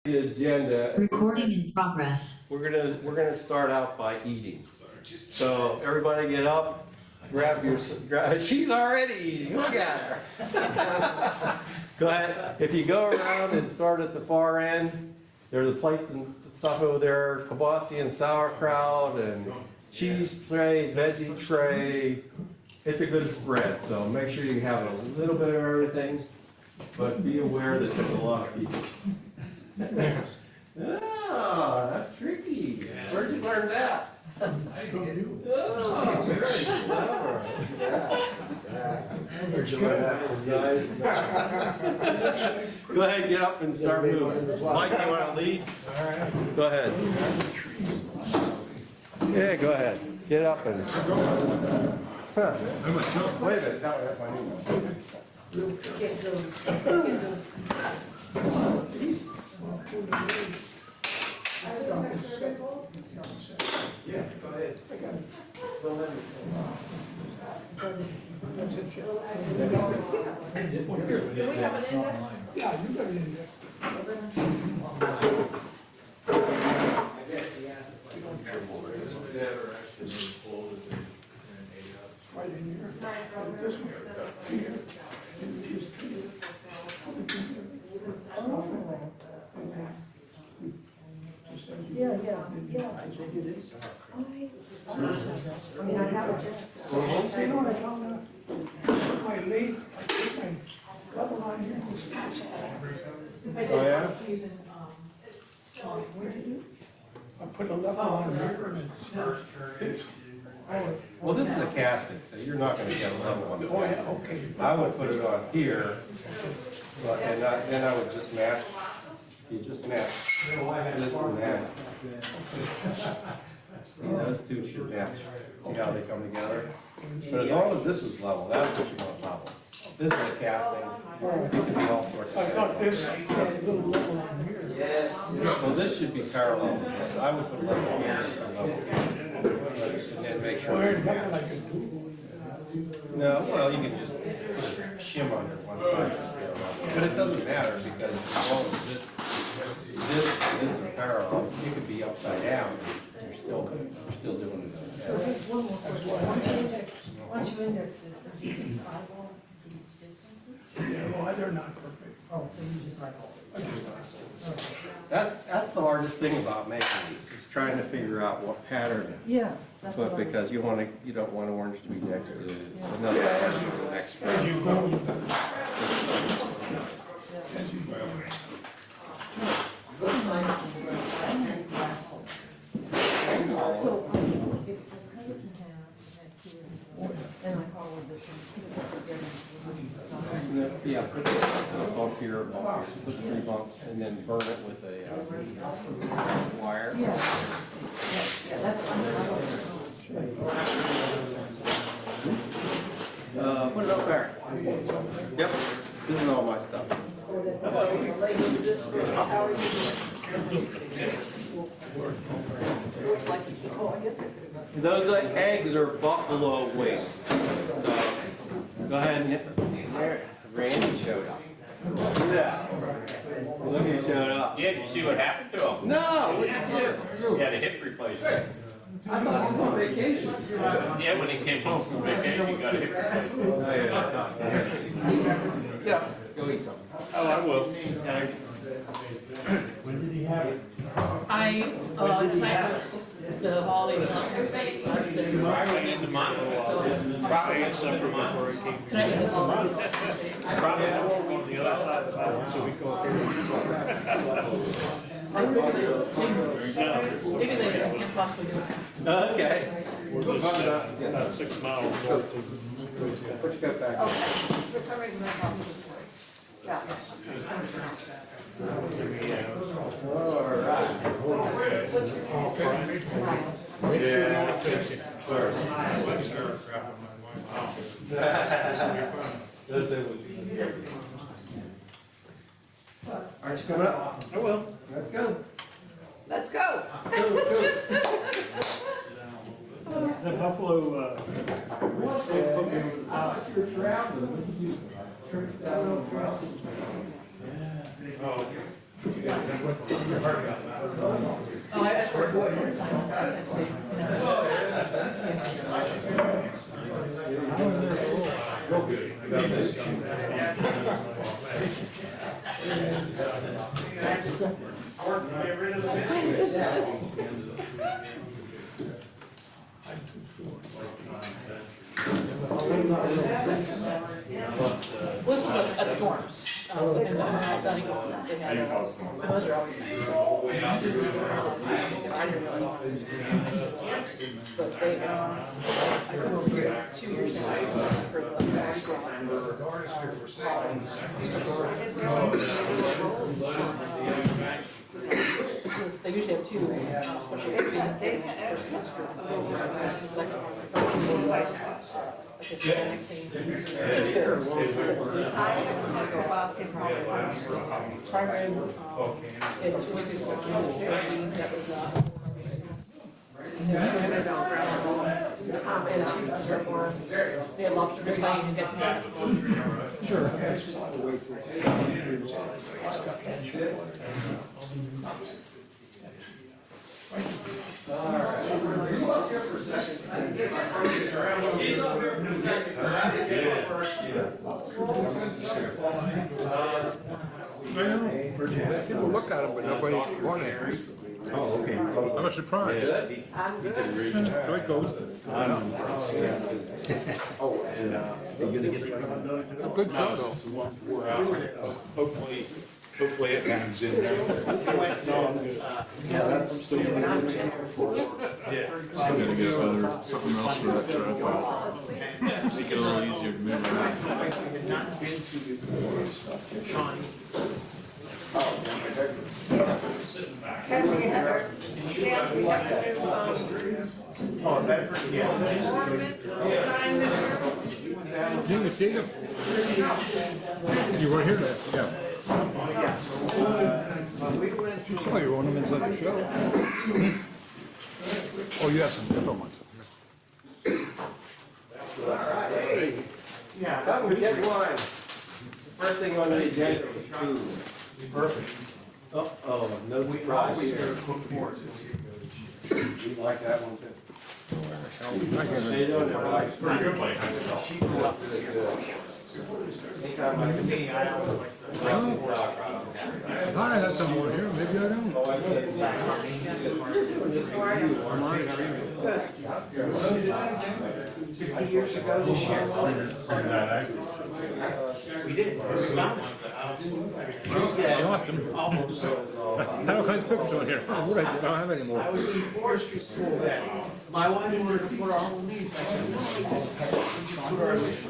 The agenda. Recording in progress. We're gonna start out by eating. So everybody get up, grab. She's already eating. Look at her. Go ahead. If you go around and start at the far end, there are the plates and stuff over there, kibasi and sauerkraut and cheese tray, veggie tray. It's a good spread. So make sure you have a little bit of everything, but be aware that there's a lot of people. Oh, that's tricky. Where'd you learn that? Oh, very clever. Go ahead, get up and start moving. Mike, you want to lead? All right. Go ahead. Yeah, go ahead. Get up and. Huh. Wait a minute. That's my new one. Yeah, go ahead. Do we have an index? Yeah, you got an index. Right in here. Yeah. I think it is. I mean, I have it. You know what I found out? My late, I put my level on here. Oh, yeah? What'd you do? I put a level on here and it's. Well, this is a casting, so you're not gonna get a level on Oh, yeah, casting. okay. I would put it on here, but, and then I would just match, you just match this and that. See, those two should match. See how they come together? But as long as this is level, that's what you want to follow. This is a casting, it can be all sorts of. I got this, I got a little level on here. Yes. Well, this should be parallel to this. I would put level here and level here. And then make sure Where's it's that matched. like a Google? No, well, you can just shim under one side to scale up. But it doesn't matter because as long as this is parallel, you could be upside down, you're still doing it. One more question. Once you index this, do you just eyeball these distances? Yeah, well, they're not perfect. Oh, so you just eyeball it? That's the hardest thing about making these, is trying to figure out what pattern Yeah. to That's put, what I- because you don't want orange to be next to another orange to the next. As you go, So, if I cut it in half, and I followed this and put it together. Yeah, put a bump here, a bump here, put 3 bumps, and then burn it with a wire. Yeah, that's fine. Put it up there. Yep, this is all my stuff. How are you doing? Those eggs are buffalo wings. So, go ahead and, there, Randy showed up. Look at that. Look who showed up. Yeah, did you see what happened to him? No, what did you do? He had a hip replacement. I thought he was on vacation. Yeah, when he came home from vacation, he got a hip replacement. Yeah, go eat something. Oh, I will. when did he have it? Tonight was the holiday space. Probably in the month. Probably in some month. Tonight was the holiday. Probably on the other side of the mountain, so we go up here. Maybe they can't possibly do it. Okay. About 6 miles north Put your coat back on. For some reason, I thought it was like. All right. Yeah. First. Aren't you coming up? I will. Let's go. Let's go. The buffalo, they put me over the top. You're traveling. Oh, Oh, I asked for a board one time, actually. This was at the dorms. And then I think they had, those are always. I didn't really want to. But they, I come over here 2 years now for since they usually have two, especially if it's just like a Hispanic thing. Primary, it was like this one, that was, and it's reserved for, they had lobster slaying and get to that. Sure. People look at them, but nobody won it. Oh, okay. I'm a surprise. So it goes. You're gonna get A good show though. Hopefully it comes in there. Yeah, that's still. Still gotta get another, something else for that truck. Make it a little easier to move around. Oh, Bedford, yeah. You can see them. You weren't here then, yeah. Some of your ornaments on the show. Oh, you have some different ones. Yeah, that would get one. First thing on the agenda was food. Perfect. Oh, no surprise. You like that one too? They don't have pretty good. She grew up really good. Anytime I can be, I always like the. I thought I had some more here, maybe I don't. Oh, I did. 50 years ago this year. We did. I lost them. Almost. I had all kinds of pictures on here. Oh, what I don't have any more. I was in forestry school then. My wife wanted to put our whole leaves. I said, no, we did put our leaves.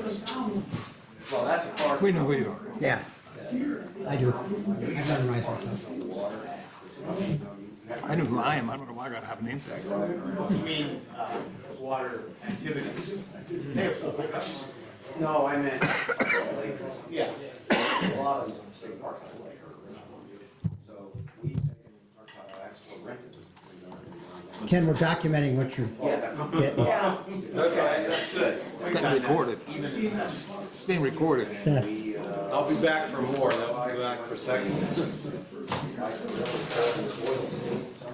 Well, that's a part. We know who you are. Yeah, I do. I memorize myself. I know who I am. I don't know why I gotta have a name tag. You mean, water activities? They have full pickups. No, I meant. Yeah. A lot of these state parks I like. So we've taken our Kayaks or rented them. Ken, we're documenting what you're getting. Okay, that's good. It's being recorded. It's being recorded. I'll be back for more, then I'll be back for second.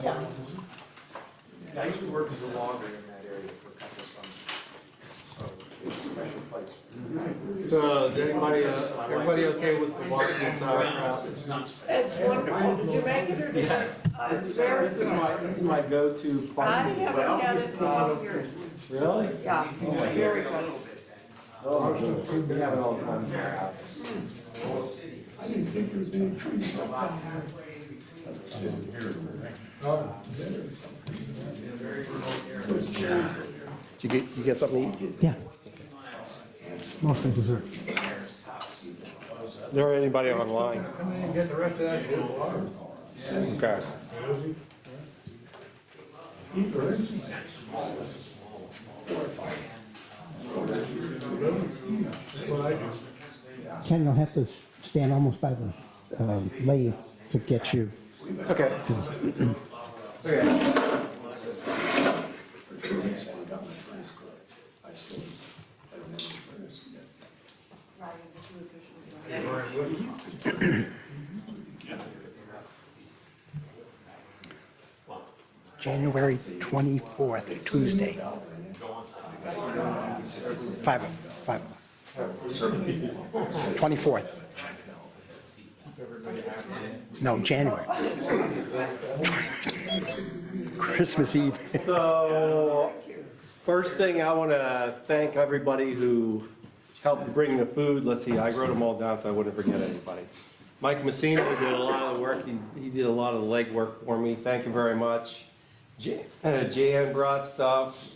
Yeah, I used to work as a logger in that area for a couple of summers. So it's a special place. So, is everybody okay with the Washington sauerkraut? It's not special. It's wonderful. Did you make it or did Yes. it's very This good. is my go-to I party. haven't had it in 12 years. Really? Yeah, very good. Oh, we have it all the time in our house. I didn't think there was any trees. Did you get something to eat? Yeah. Mostly dessert. There anybody online? Get the rest of that. Okay. Ken, you'll have to stand almost by the lathe to get you. Okay. Okay. January 24th, Tuesday. 5 o'clock. 24th. No, January. Christmas Eve. So, first thing, I want to thank everybody who helped bring the food. Let's see, I wrote them all down so I wouldn't forget anybody. Mike Messina did a lot of the work. He did a lot of the legwork for me. Thank you very much. Jan brought stuff.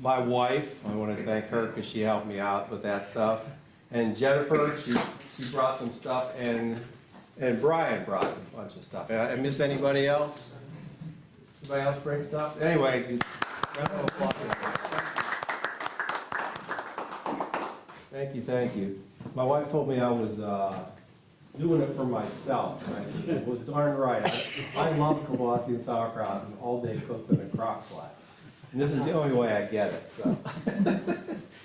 My wife, I want to thank her because she helped me out with that stuff. And Jennifer, she brought some stuff, and Brian brought a bunch of stuff. I miss anybody else? Anybody else bring stuff? Anyway, round of applause. Thank you. My wife told me I was doing it for myself. And I said, it was darn right. I love kibasi and sauerkraut and all day cooked in a crock pot. And this is the only way I get it, so.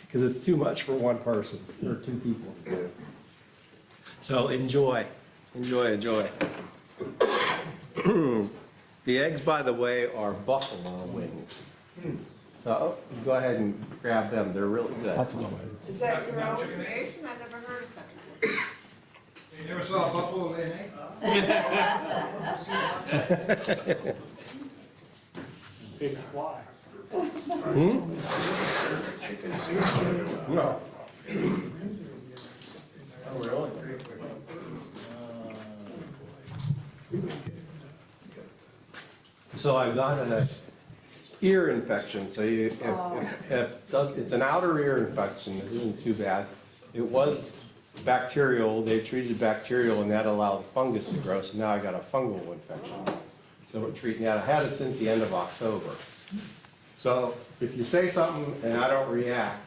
Because it's too much for one person, or two people to do. So enjoy. The eggs, by the way, are buffalo wings. So go ahead and grab them, they're really good. Is that your own creation? I never heard of such a thing. You never saw a buffalo lay an egg? Big fly. No. Oh, really? So I've got an ear infection, so if it's an outer ear infection, it isn't too bad. It was bacterial, they treated bacterial and that allowed fungus to grow, so now I got a fungal infection. So we're treating that. I had it since the end of October. So if you say something and I don't react,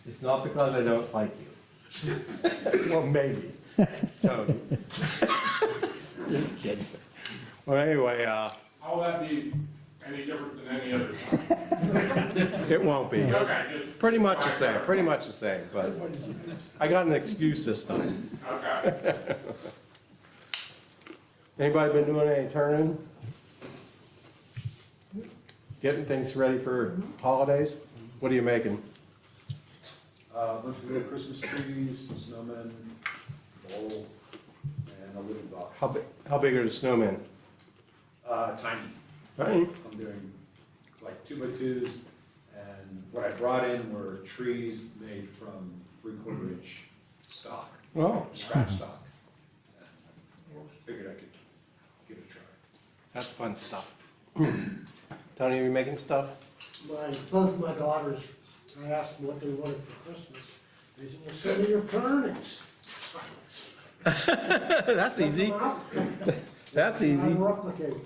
it's not because I don't like you. Well, maybe, Tony. Just kidding. Well, anyway, How will that be any different than any other time? it won't be. Okay, just, Pretty much the same, but I got an excuse this time. okay. Anybody been doing any turning? Getting things ready for holidays? What are you making? A bunch of little Christmas trees, some snowmen, bowl, and a little box. How big are the snowmen? Tiny. Tiny. I'm doing like 2x2s, and what I brought in were trees made from 3/4 inch stock, Oh, scrap stock. And figured I could give it a try. that's fun stuff. Tony, are you making stuff? Both my daughters, I asked them what they wanted for Christmas. They said, well, send me your paintings. That's easy. That's I easy. replicate them.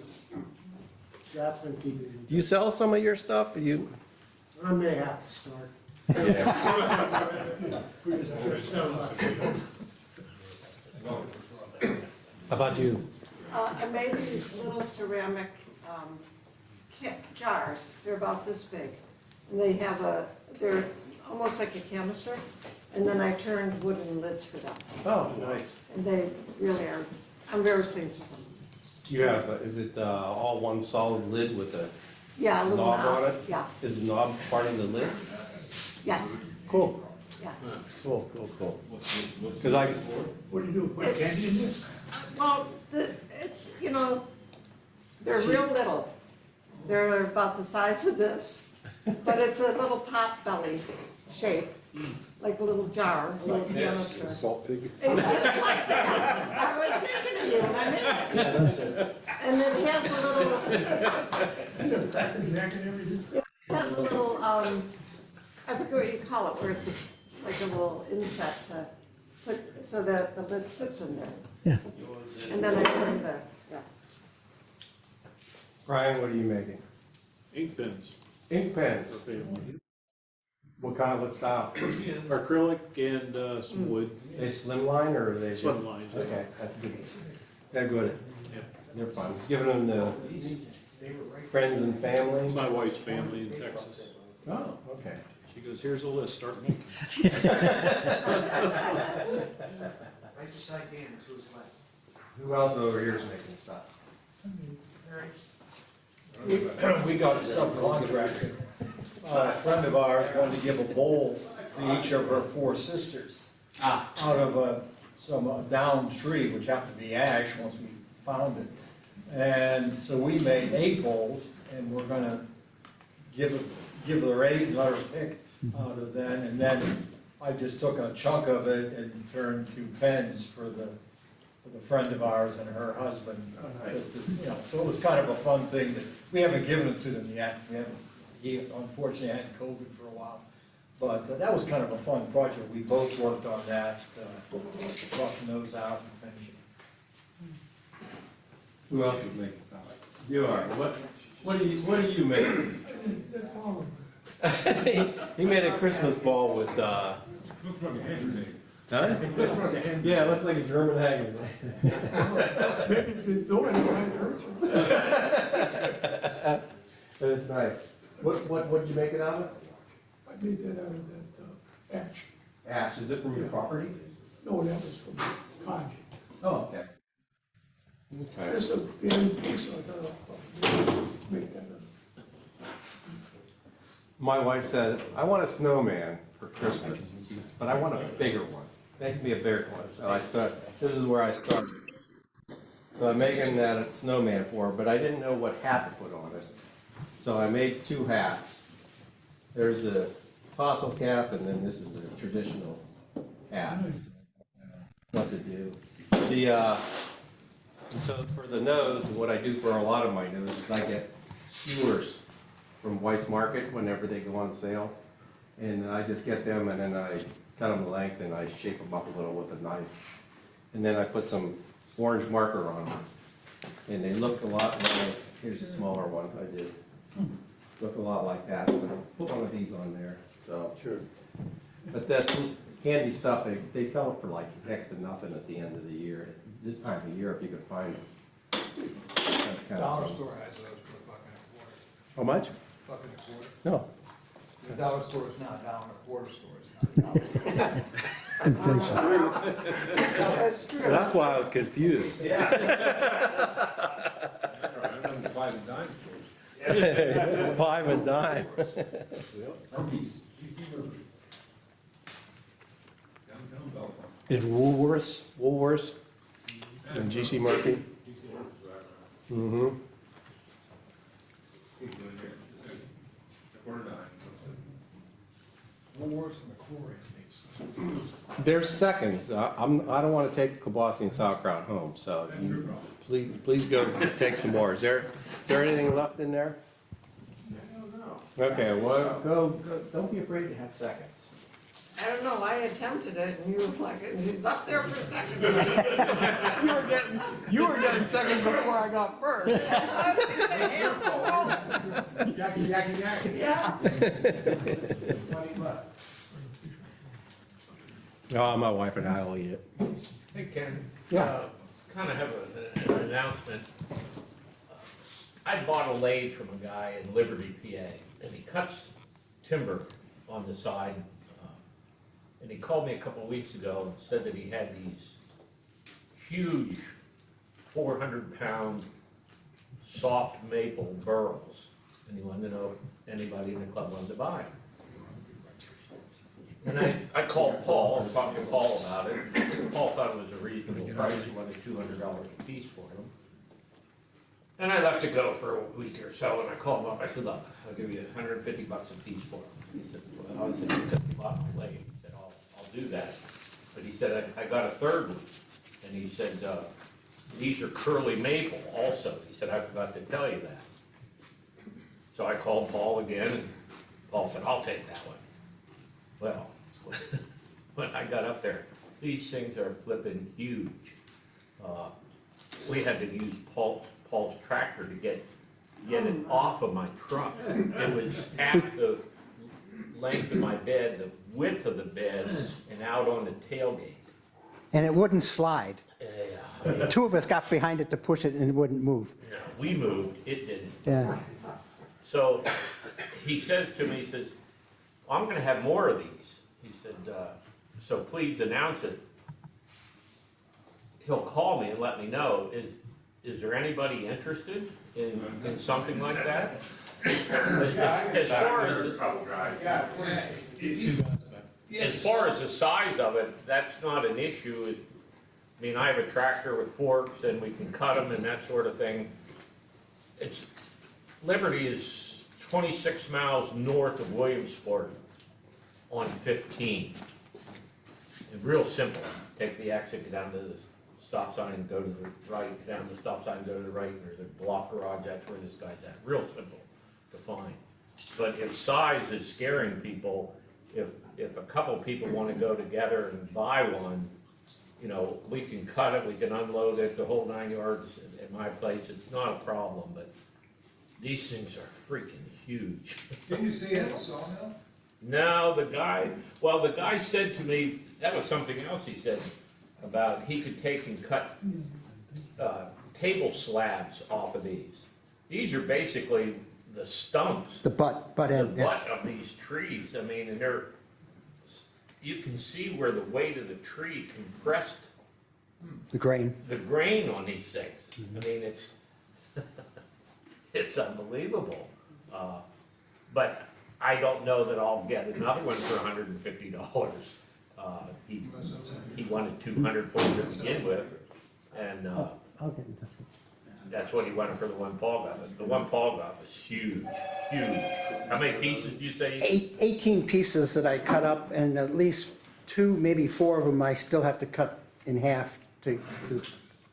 That's been keeping me. Do you sell some of your stuff? Or you? I may have to start. Yeah. Because there's so much. How about you? I made these little ceramic jars. They're about this big. And they have they're almost like a canister. And then I turned wooden lids for them. Oh, nice. And they really are, I'm very pleased with them. You have, is it all one solid lid with a Yeah, a little knob on it? Yeah, Is the knob part of the lid? yes, Cool. yeah. Cool. Because I, What do you do, put It's- candy in this? Well, it's, they're real little. They're about the size of this, but it's a little pot belly shape, like a little jar, a little canister. Salt pig. It's just like that. I was thinking of you when I made it. And it has a little, I forget what you call it, where it's like a little inset to put, so that the lid sits in there. Yeah. And then I put in the, yeah. Brian, what are you making? Ink pens. Ink pens. Our family. What kind, what style? Acrylic and some wood. They slimline or are they? Slim lines. Yeah. Okay, that's good. They're good. Yeah. They're fun. Giving them to friends and family? My wife's family in Texas. Oh, okay. She goes, here's a list, start making. Right beside Dan, to his left. Who else over here is making stuff? we got subcontracted. A friend of ours wanted to give a bowl to each of her 4 sisters out of some downed tree, which happened to be ash once we found it. And so we made 8 bowls, and we're gonna give her 8 and let her pick out of that. And then I just took a chunk of it and turned 2 pens for the friend of ours and her husband. So it was kind of a fun thing that, we haven't given it to them yet. He unfortunately had COVID for a while. But that was kind of a fun project. We both worked on that, roughing those out and finishing. Who else is making salad? You are. What do you make? He made a Christmas ball with, Looks like a hand grenade. huh? Looks like a hand Yeah, it looks like a German hand. Maybe if it's going in the right direction. It's nice. What did you make it out of? I made that out of that ash. Ash. Is it from your property? No, that was from cotton. Oh, okay. Okay. Just a big piece, so I thought I'll make that up. My wife said, I want a snowman for Christmas, but I want a bigger one. Make me a bigger one. So this is where I started. So I'm making that a snowman for her, but I didn't know what hat to put on it. So I made 2 hats. There's the tassel cap, and then this is a traditional hat. What to do. And so for the nose, what I do for a lot of my noses, I get skewers from Weis Market whenever they go on sale. And I just get them and then I cut them length and I shape them up a little with a knife. And then I put some orange marker on them. And they look a lot like, here's a smaller one I did. Look a lot like that. But I'll put one of these on there, so. Sure. But that's handy stuff. They sell it for like next to nothing at the end of the year. This time of year, if you can find them. That's kind Dollar of fun. store has those for $1.25. How much? $1.25. No. The dollar store is not down, the quarter store is not down. That's true. That's why I was confused. I run 5 and dime stores. 5 and dime. Downtown Belleville. Is Woolworths, and GC Murphy? Mm-hmm. Quarter dime. Woolworths and the quarry makes. There's seconds. I don't want to take kibasi and sauerkraut home, so you, please go take some more. Is there anything left in there? Okay, well, go, don't be afraid to have seconds. I don't know, I attempted it and you were like, he's up there for a second. You were getting seconds before I got first. Yeah. Oh, my wife and I will eat it. Hey Ken. Yeah. Kind of have an announcement. I bought a lathe from a guy in Liberty, PA, and he cuts timber on the side. And he called me a couple of weeks ago and said that he had these huge 400-pound soft maple burls. And he wanted to know if anybody in the club wanted to buy them. And I called Paul and talked to Paul about it. Paul thought it was a reasonable price. He wanted $200 a piece for them. And I left it go for a week or so, and I called him up. I said, look, I'll give you $150 a piece for them. He said, well, I said, because you bought my lathe. He said, I'll do that. But he said, I got a third one. And he said, these are curly maple also. He said, I forgot to tell you that. So I called Paul again, and Paul said, I'll take that one. Well, when I got up there, these things are flipping huge. We had to use Paul's tractor to get it off of my truck. It was half the length of my bed, the width of the bed, and out on the tailgate. And it wouldn't slide. Yeah. 2 of us got behind it to push it and it wouldn't move. No, we moved, it didn't. Yeah. So he says to me, he says, I'm gonna have more of these. He said, so please announce it. He'll call me and let me know. is there anybody interested in something like that? As far as the size of it, that's not an issue. I mean, I have a tractor with forks and we can cut them and that sort of thing. Liberty is 26 miles north of Williamsport on 15. And real simple, take the exit, get down to the stop sign, go to the right, down the stop sign, go to the right, and there's a block garage, that's where this guy's at. Real simple to find. But its size is scaring people. If a couple people wanna go together and buy one, you know, we can cut it, we can unload it, the whole 9 yards at my place, it's not a problem, but these things are freaking huge. Didn't you say it has a sawmill? No, the guy said to me, that was something else he said, about he could take and cut, table slabs off of these. These are basically the stumps. The butt end, The yeah. butt of these trees, I mean, and you can see where the weight of the tree compressed The grain. the grain on these things. I mean, it's unbelievable. But I don't know that I'll get another one for $150. He wanted 200 for it to begin with, and I'll get in touch with that's what he wanted for the one Paul got. The one Paul got was huge, huge. How many pieces do you say? 18 pieces that I cut up, and at least 2, maybe 4 of them I still have to cut in half to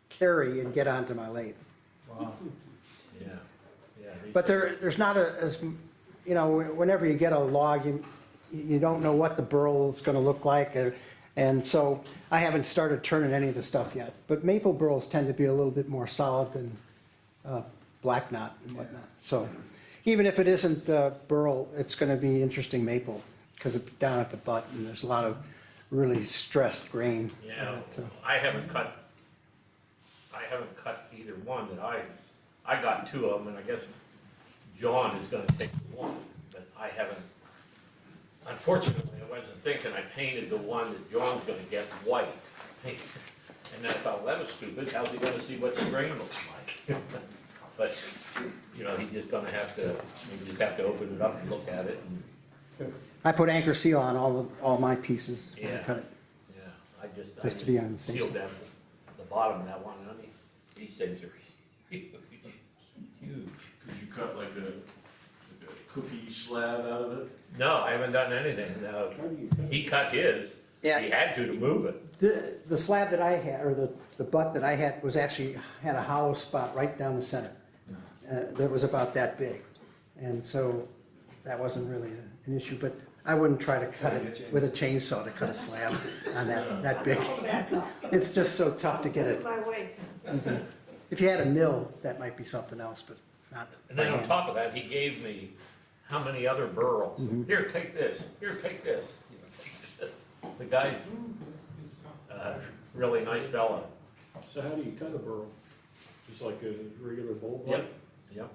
carry and get onto my lathe. Wow. Yeah, yeah. But there's not as, you know, whenever you get a log, you don't know what the burl is gonna look like, and so I haven't started turning any of the stuff yet. But maple burls tend to be a little bit more solid than black knot and whatnot. So even if it isn't burl, it's gonna be interesting maple, because it's down at the butt, and there's a lot of really stressed grain. Yeah, I haven't cut either one that I got 2 of them, and I guess John is gonna take one, but I haven't. Unfortunately, I wasn't thinking, I painted the one that John's gonna get white. And then I thought, well, that was stupid, how's he gonna see what the grain looks like? But, you know, he's just gonna have to, you just have to open it up and look at it, and, I put anchor seal on all my pieces when I Yeah. cut it. yeah, I Just to be on the safe sealed side. down the bottom of that one, and I mean, these things are huge. Could you cut like a cookie slab out of it? No, I haven't done anything, no, he cut his, he Yeah. had to move it. The slab that I had, or the butt that I had, was actually, had a hollow spot right down the center. That was about that big. And so that wasn't really an issue, but I wouldn't try to cut it with a chainsaw to cut a slab on that big. It's just so tough to get it My way. even. If you had a mill, that might be something else, but not And by then on hand. top of that, he gave me how many other burls. Here, take this, here, take this. You know, take this. The guy's really nice fella. So how do you cut a burl? Just like a regular bolt? Yep, yep,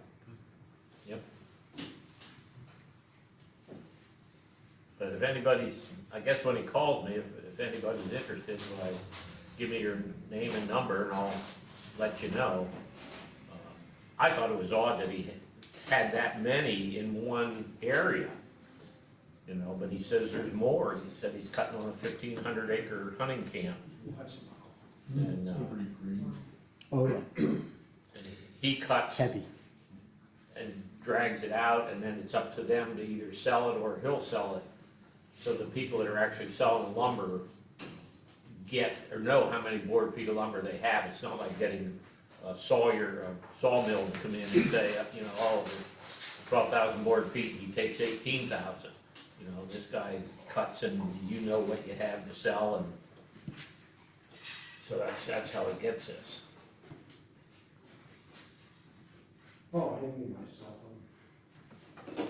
yep. But if anybody's, I guess when he calls me, if anybody's interested, like, give me your name and number and I'll let you know. I thought it was odd that he had that many in one area, you know, but he says there's more. He said he's cutting on a 1,500 acre hunting camp. And, Pretty green. Oh, yeah, and he cuts heavy. and drags it out, and then it's up to them to either sell it or he'll sell it. So the people that are actually selling lumber get, or know how many board feet of lumber they have. It's not like getting a sawmill to come in and say, you know, oh, there's 12,000 board feet, he takes 18,000. You know, this guy cuts and you know what you have to sell, and so that's how he gets this. Oh, I didn't need my cell phone.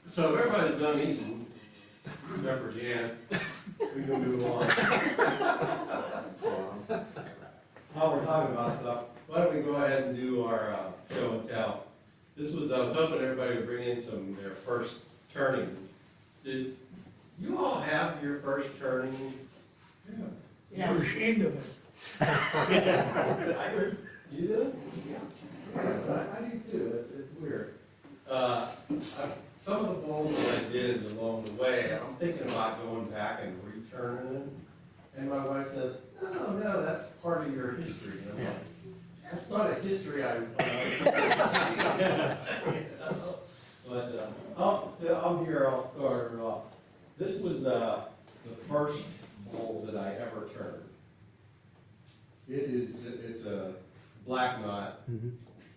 So if everybody's done eating, except for Jan, we can move on. While we're talking about stuff, why don't we go ahead and do our show and tell? I was hoping everybody would bring in their first turning. Did you all have your first turning? Yeah. We're ashamed of it. You do? Yeah. I do too, it's weird. Some of the bowls that I did along the way, I'm thinking about going back and returning them. And my wife says, no, that's part of your history. And I'm like, that's not a history I. But, so I'm here, I'll start it off. This was the first bowl that I ever turned. It's a black knot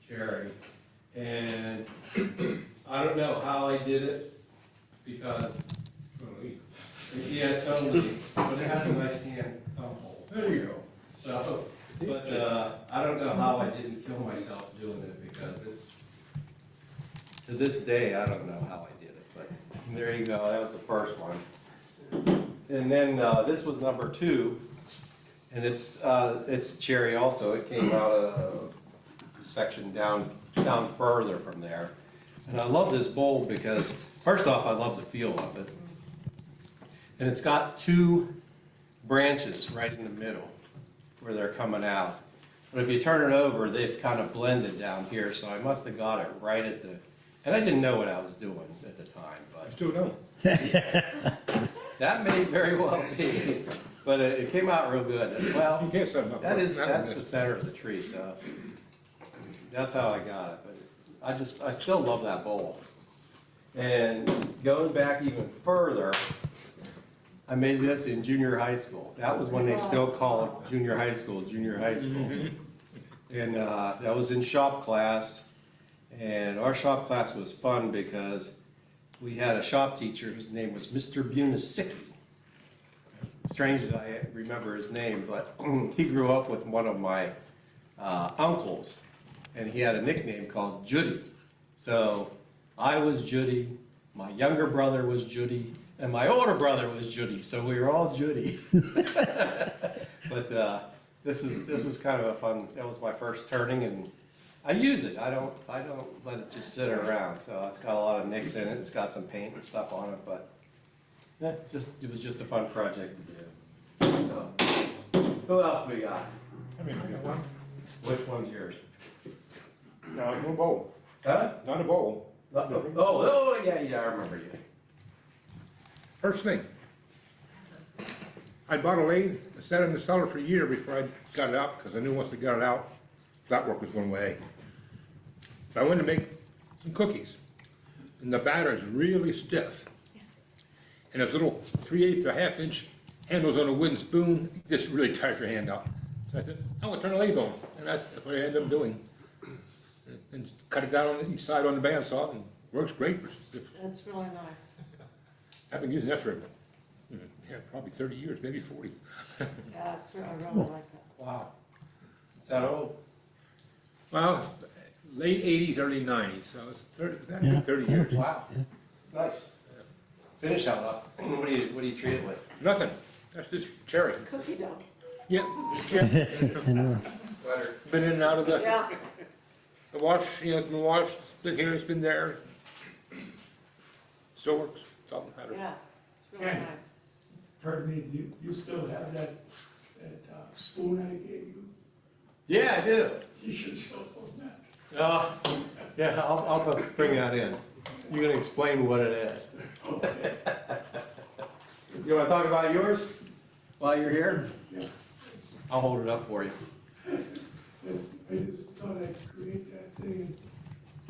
cherry, and I don't know how I did it, because, yeah, totally, but it has a nice hand thumb hole. There you go. So, but, I don't know how I didn't kill myself doing it, because it's, to this day, I don't know how I did it, but there you go, that was the first one. And then, this was number 2, and it's cherry also. It came out of a section down further from there. And I love this bowl because, first off, I love the feel of it. And it's got 2 branches right in the middle where they're coming out. But if you turn it over, they've kind of blended down here, so I must have got it right at the, and I didn't know what I was doing at the time, but. I still don't. That may very well be, but it came out real good. Well, You can't set them up. that's the center of the tree, so that's how I got it. But I still love that bowl. And going back even further, I made this in junior high school. That was when they still called junior high school. And that was in shop class. And our shop class was fun because we had a shop teacher, his name was Mr. Bunisicki. Strange that I remember his name, but he grew up with one of my uncles, and he had a nickname called Judy. So I was Judy, my younger brother was Judy, and my older brother was Judy, so we were all Judy. But this was kind of a fun, that was my first turning, and I use it. I don't let it just sit around. So it's got a lot of nicks in it. It's got some paint and stuff on it, but yeah, it was just a fun project to do. So, who else we got? I mean, I got one. Which one's yours? No, no bowl. Huh? Not a bowl. Oh, yeah, I remember you. First thing. I bought a lathe, I sat in the cellar for a year before I got it out, because I knew once I got it out, flat work was going away. So I went to make some cookies, and the batter is really stiff. And those little 3/8 to 1/2 inch handles on a wooden spoon, just really tires your hand out. So I said, I'm gonna turn the lathe on, and that's what I ended up doing. And cut it down on each side on the bandsaw, and works great for stiff. That's really nice. I've been using that for, probably 30 years, maybe 40. Yeah, I really like it. Wow. Is that old? Well, late 80s, early 90s, so it's 30 years. Wow. Nice. Finish that up. What do you treat it with? Nothing, that's just cherry. Cookie dough. Yeah. Butter. Been in and out of the Yeah. wash, it's been washed, it's been here, it's been there. Still works, it's all that matters. Yeah, it's really Ken. nice. Pardon me, do you still have that spoon I gave you? Yeah, I do. You should show them that. Yeah, I'll bring that in. You're gonna explain what it is. You wanna talk about yours while you're here? Yeah. I'll hold it up for you. I just thought I'd create that thing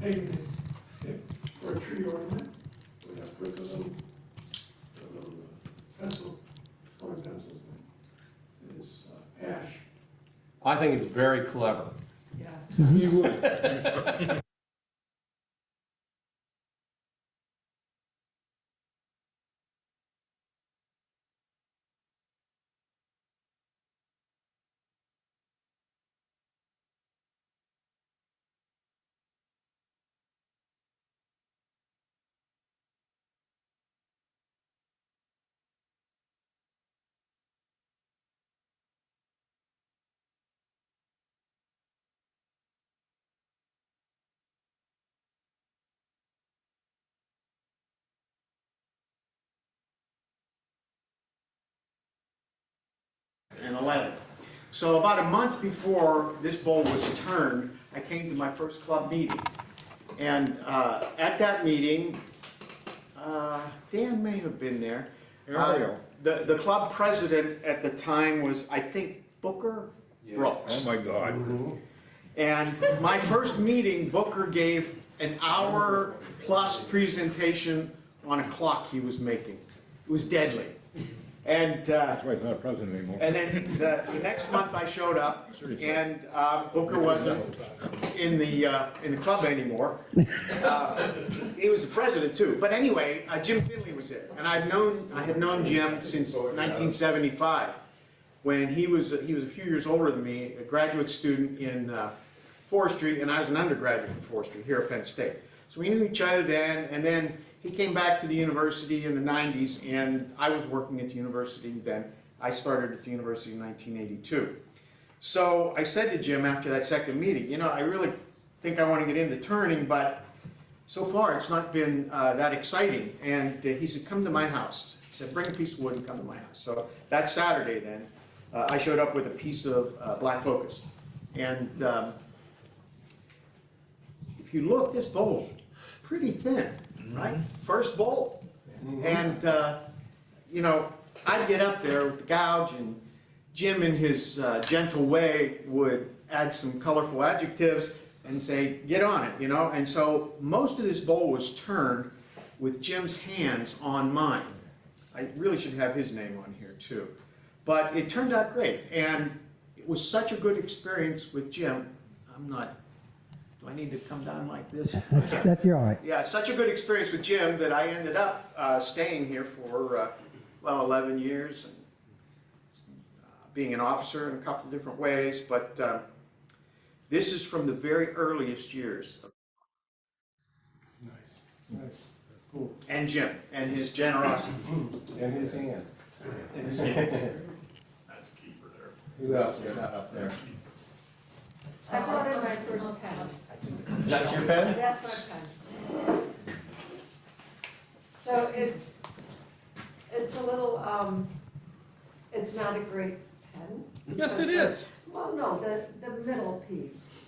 and hang it for a tree ornament. When I put the little pencil, colored pencils in. It's ash. I think it's very clever. Yeah. You would. 2011. So about a month before this bowl was turned, I came to my first club meeting. And at that meeting, Dan may have been there. The club president at the time was, I think, Booker Brooks. Oh, my God. And my first meeting, Booker gave an hour-plus presentation on a clock he was making. It was deadly. And That's why he's not president anymore. and then the next month I showed up, and Booker wasn't in the club anymore. He was the president too. But anyway, Jim Finley was there, and I had known Jim since 1975, when he was a few years older than me, a graduate student in forestry, and I was an undergraduate in forestry here at Penn State. So we knew each other then, and then he came back to the university in the 90s, and I was working at the university then. I started at the university in 1982. So I said to Jim after that second meeting, you know, I really think I want to get into turning, but so far it's not been that exciting. And he said, come to my house. He said, bring a piece of wood and come to my house. So that Saturday then, I showed up with a piece of black locust. And if you look, this bowl's pretty thin, right? First bowl. And, you know, I'd get up there with the gouge, and Jim, in his gentle way, would add some colorful adjectives and say, get on it, you know? And so most of this bowl was turned with Jim's hands on mine. I really should have his name on here too. But it turned out great, and it was such a good experience with Jim. Do I need to come down like this? That's, you're all right. Yeah, such a good experience with Jim that I ended up staying here for, 11 years, and being an officer in a couple of different ways. But this is from the very earliest years. Nice, nice, cool. And Jim, and his generosity. And his hand. And his hands. That's a keeper there. Who else we got up there? I brought in my first pen. That's your pen? That's my pen. So it's a little, it's not a great pen. Yes, it is. Well, no, the middle piece,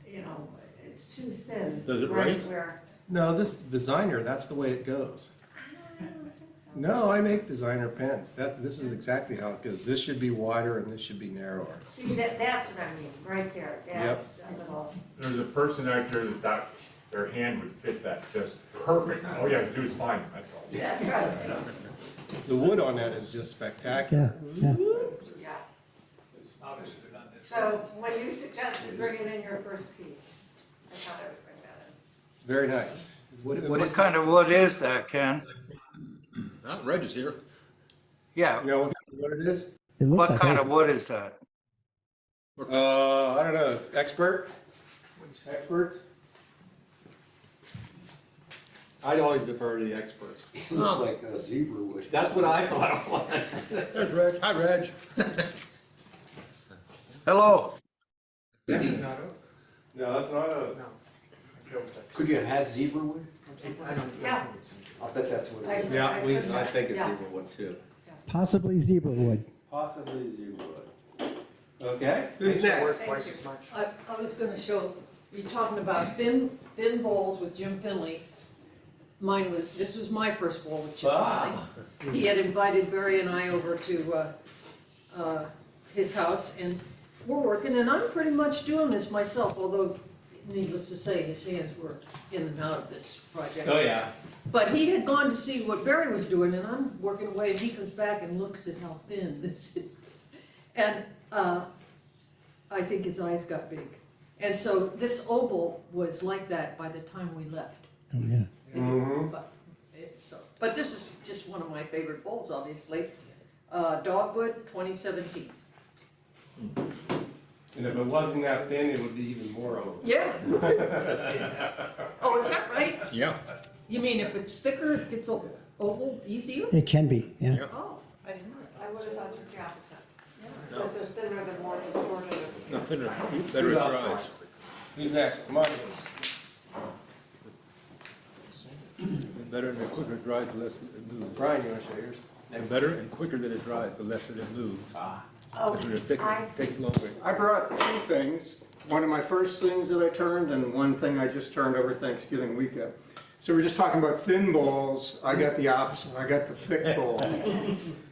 you know, it's too thin. Does it right raise? where- No, this designer, that's the way it goes. I don't think so. No, I make designer pens. This is exactly how it goes. This should be wider and this should be narrower. See, that's what I mean, right there, that's a little, There's a person out there that thought their hand would fit that just perfect. All you have to do is find it, that's all. that's right, The wood on that is just spectacular. Yeah. yeah. So when you suggested bringing in your first piece, I thought I would bring that in. Very nice. What kind of wood is that, Ken? Reg is here. Yeah, You know what it is? It looks what like kind oak. of wood is that? I don't know. Expert? Experts? I'd always defer to the experts. Looks like a zebra wood. That's what I thought it was. There's Reg. Hi, Reg. Hello. No, that's not a. Could you have had zebra wood? Yeah. I'll bet that's what I- it is. Yeah, I think it's yeah. zebra wood too. Possibly zebra wood. Possibly zebra wood. Okay, who's next? Thank you. I was gonna show, you're talking about thin bowls with Jim Finley. This was my first bowl with Jim Finley. He had invited Barry and I over to, his house, and we're working, and I'm pretty much doing this myself, although needless to say, his hands were in and out of this project. Oh, yeah. But he had gone to see what Barry was doing, and I'm working away, and he comes back and looks at how thin this is. And I think his eyes got big. And so this oval was like that by the time we left. Oh, yeah. But this is just one of my favorite bowls, obviously. Dogwood, 2017. And if it wasn't that thin, it would be even more oval. Yeah. Oh, is that right? Yeah. You mean if it's thicker, it gets oval easier? It can be, yeah. Oh, I didn't know that. I would have thought just the opposite. The thinner, the more distorted. No, thinner, better it dries. Who's next? Come on. The better and the quicker it dries, the less it moves. Brian, you want to show yours? The better and quicker that it dries, the less that it moves. Oh, I see. Takes longer. I brought two things. One of my first things that I turned and one thing I just turned over Thanksgiving weekend. So we're just talking about thin bowls. I got the opposite. I got the thick bowl.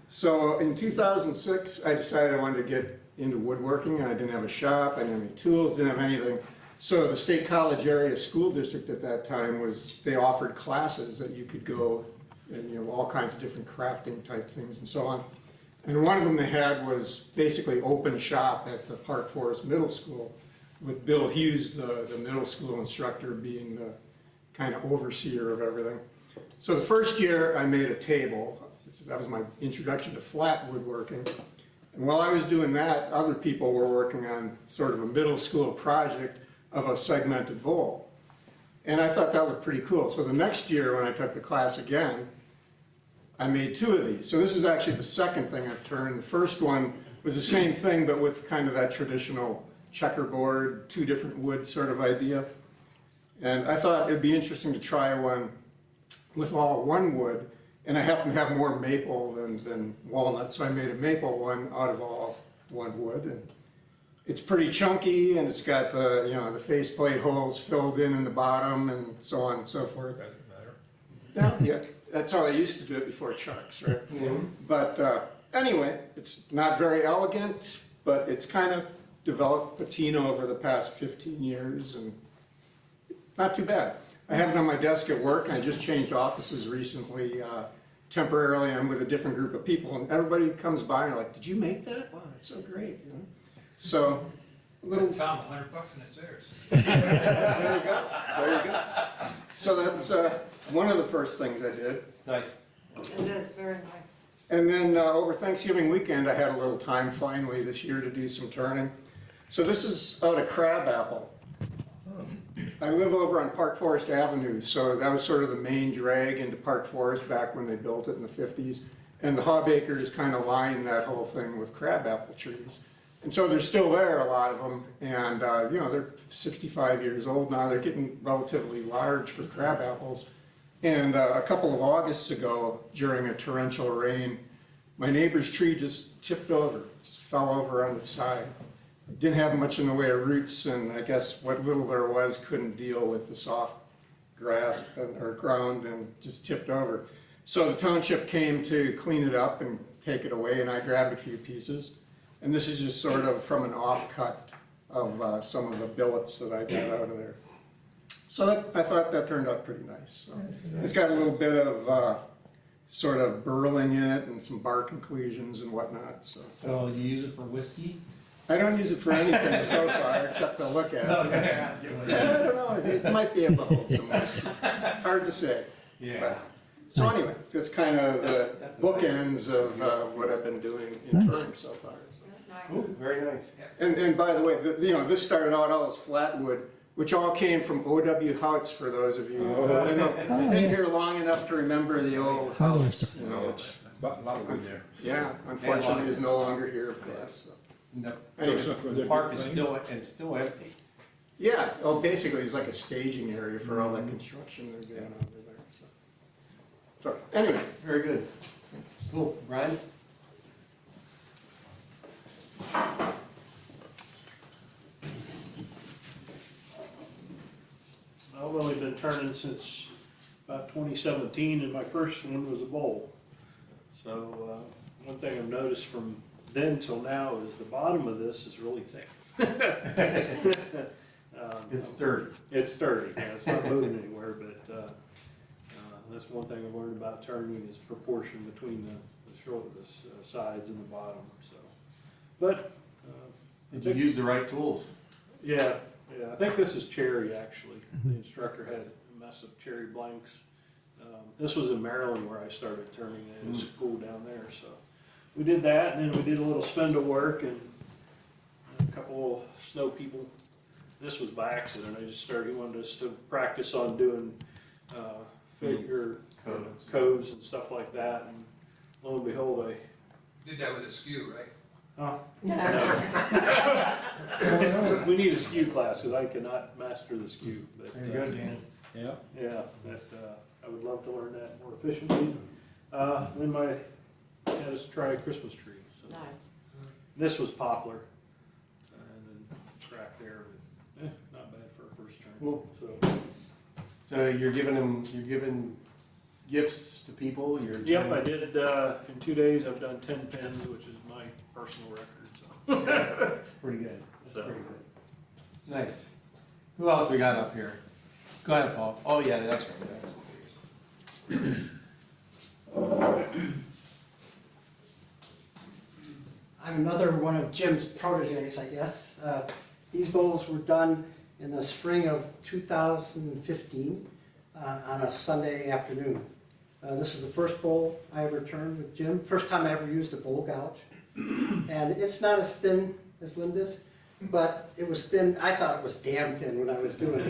So in 2006, I decided I wanted to get into woodworking, and I didn't have a shop, I didn't have any tools, didn't have anything. So the State College Area School District at that time they offered classes that you could go, and all kinds of different crafting type things and so on. And one of them they had was basically open shop at the Park Forest Middle School, with Bill Hughes, the middle school instructor, being the kind of overseer of everything. So the first year I made a table. That was my introduction to flat woodworking. And while I was doing that, other people were working on sort of a middle school project of a segmented bowl. And I thought that looked pretty cool. So the next year when I took the class again, I made two of these. So this is actually the second thing I've turned. The first one was the same thing, but with kind of that traditional checkerboard, two different wood sort of idea. And I thought it'd be interesting to try one with all one wood. And I happen to have more maple than walnut, so I made a maple one out of all one wood. And it's pretty chunky, and it's got the faceplate holes filled in the bottom, and so on and so forth. Yeah, that's how they used to do it before chucks, right? But anyway, it's not very elegant, but it's kind of developed patina over the past 15 years, and not too bad. I have it on my desk at work. I just changed offices recently. Temporarily, I'm with a different group of people, and everybody comes by and like, "Did you make that? Wow, that's so great!" So, a little. Tom, $100 and it's theirs. There you go. There you go. So that's one of the first things I did. It's nice. It is very nice. And then over Thanksgiving weekend, I had a little time finally this year to do some turning. So this is out of crabapple. I live over on Park Forest Avenue, so that was sort of the main drag into Park Forest back when they built it in the 50s. And the hobacres kind of lined that whole thing with crabapple trees. And so they're still there, a lot of them, and they're 65 years old now. They're getting relatively large for crabapples. And a couple of Augusts ago, during a torrential rain, my neighbor's tree just tipped over, just fell over on its side. Didn't have much in the way of roots, and I guess what little there was couldn't deal with the soft grass or ground, and just tipped over. So the township came to clean it up and take it away, and I grabbed a few pieces. And this is just sort of from an offcut of some of the billets that I got out of there. So I thought that turned out pretty nice. So it's got a little bit of sort of burling in it and some bark inclusions and whatnot. So you use it for whiskey? I don't use it for anything so far except to look at it. I don't know, it might be able to hold some whiskey. Hard to say. Yeah. So anyway, that's kind of the bookends of what I've been doing in touring so far. Ooh, very nice. And by the way, this started out all as flat wood, which all came from O.W. Houtz, for those of you who have been here long enough to remember the old house. Which, A lot of wood there. yeah, unfortunately is no longer here, of course. So. No. Anyway, The park is still empty. yeah, basically it's like a staging area for all that construction they're doing over there. So anyway. Very good. Cool. Brian? I've only been turning since about 2017, and my first one was a bowl. So one thing I've noticed from then till now is the bottom of this is really thick. It's sturdy. It's sturdy, yeah, it's not moving anywhere, but that's one thing I've learned about turning is proportion between the sides and the bottom, so. But. Did you use the right tools? Yeah, I think this is cherry, actually. The instructor had a mess of cherry blanks. This was in Maryland where I started turning at a school down there, so. We did that, and then we did a little spindle work and a couple of snow people. This was by accident. He wanted us to practice on doing figure coves and stuff like that, and lo and behold, I Did that with a skew, right? Huh? No. We need a skew class, because I cannot master the skew. But, Very good, Dan. Yeah. Yeah, I would love to learn that more efficiently. Then had us try a Christmas tree. So. Nice. This was poplar, and then crack there, but not bad for a first turn. Cool. So, So you're giving gifts to people, you're. yep, I did, in 2 days, I've done 10 pins, which is my personal record, so. That's pretty good, that's So. pretty good. Nice. Who else we got up here? Go ahead, Paul. Oh, yeah, that's right. I'm another one of Jim's proteges, I guess. These bowls were done in the spring of 2015 on a Sunday afternoon. This is the first bowl I ever turned with Jim. First time I ever used a bowl gouge. And it's not as thin as Linda's, but it was thin. I thought it was damn thin when I was doing it.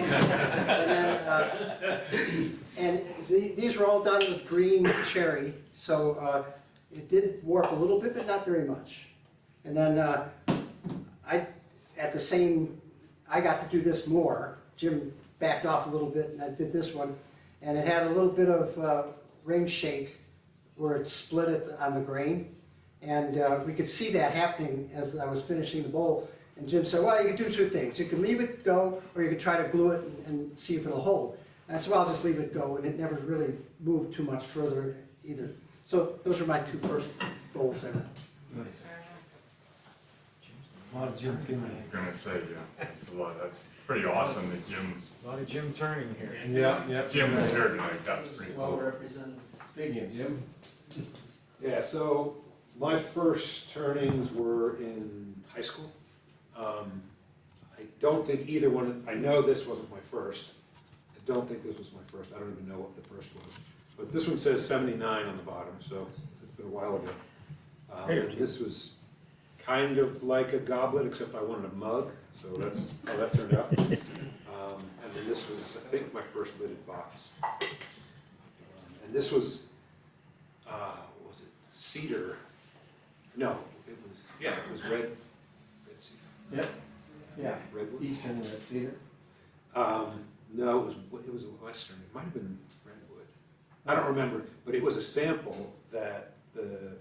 And these were all done with green cherry, so it did warp a little bit, but not very much. And then I got to do this more. Jim backed off a little bit, and I did this one, and it had a little bit of ring shake where it split it on the grain, and we could see that happening as I was finishing the bowl. And Jim said, well, you can do two things. You can leave it go, or you can try to glue it and see if it'll hold. And I said, well, I'll just leave it go, and it never really moved too much further either. So those were my two first bowls ever. Nice. A lot of Jim Finley. I was gonna say, yeah, that's pretty awesome that Jim's. A lot of Jim turning here. Yeah. Jim was here tonight, that's pretty cool. represented. Speaking of Jim. Yeah, so my first turnings were in high school. I don't think either one, I know this wasn't my first. I don't think this was my first, I don't even know what the first was. But this one says 79 on the bottom, so it's a while ago. This was kind of like a goblet, except I wanted a mug, so that's how that turned out. And then this was, I think, my first lidded box. And this was, what was it, cedar? No, it was red cedar. Yep. Yeah. Redwood? Eastern red cedar. No, it was a western, it might have been redwood. I don't remember, but it was a sample that the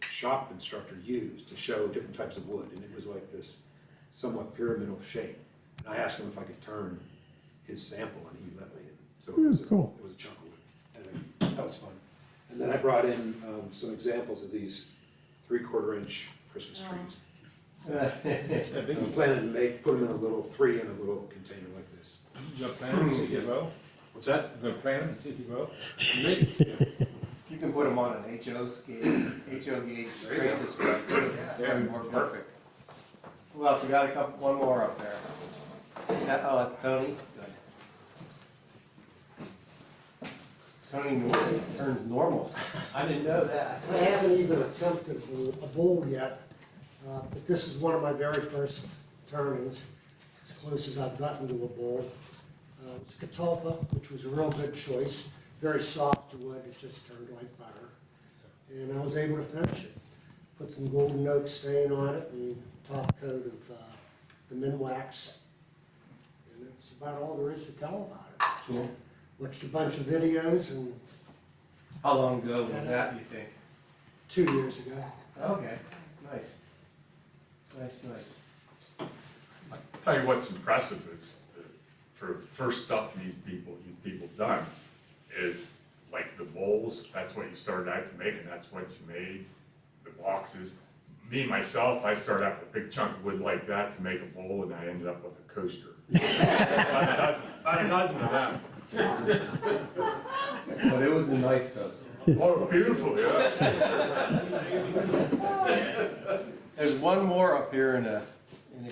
shop instructor used to show different types of wood, and it was like this somewhat pyramidal shape. And I asked him if I could turn his sample, and he let me. So it was cool. It was a chunk of wood. Anyway, that was fun. And then I brought in some examples of these 3/4 inch Christmas trees. I'm planning to put them in a little 3 in a little container like this. You got plans to see if you grow? What's that? You got plans to see if you grow? Maybe. You can put them on an HO scale, HO gauge trade display. That would work perfect. Who else? We got one more up there. Oh, that's Tony. Good. Tony turns normal. I didn't know that. I haven't even attempted a bowl yet, but this is one of my very first turnings, as close as I've gotten to a bowl. It's catalpa, which was a real good choice. Very soft wood, it just turned like butter. And I was able to finish it. Put some golden oak stain on it and top coat of the mint wax. And that's about all there is to tell about it. Cool. Watched a bunch of videos and. How long ago was that, you think? 2 years ago. Okay, nice. Nice. I'll tell you what's impressive is, for first stuff you people done, is like the bowls, that's what you started out to make, and that's what you made, the boxes. Me, myself, I started out with a big chunk of wood like that to make a bowl, and I ended up with a coaster. About a dozen of them. But it was a nice toaster. Oh, beautiful, yeah. There's one more up here in a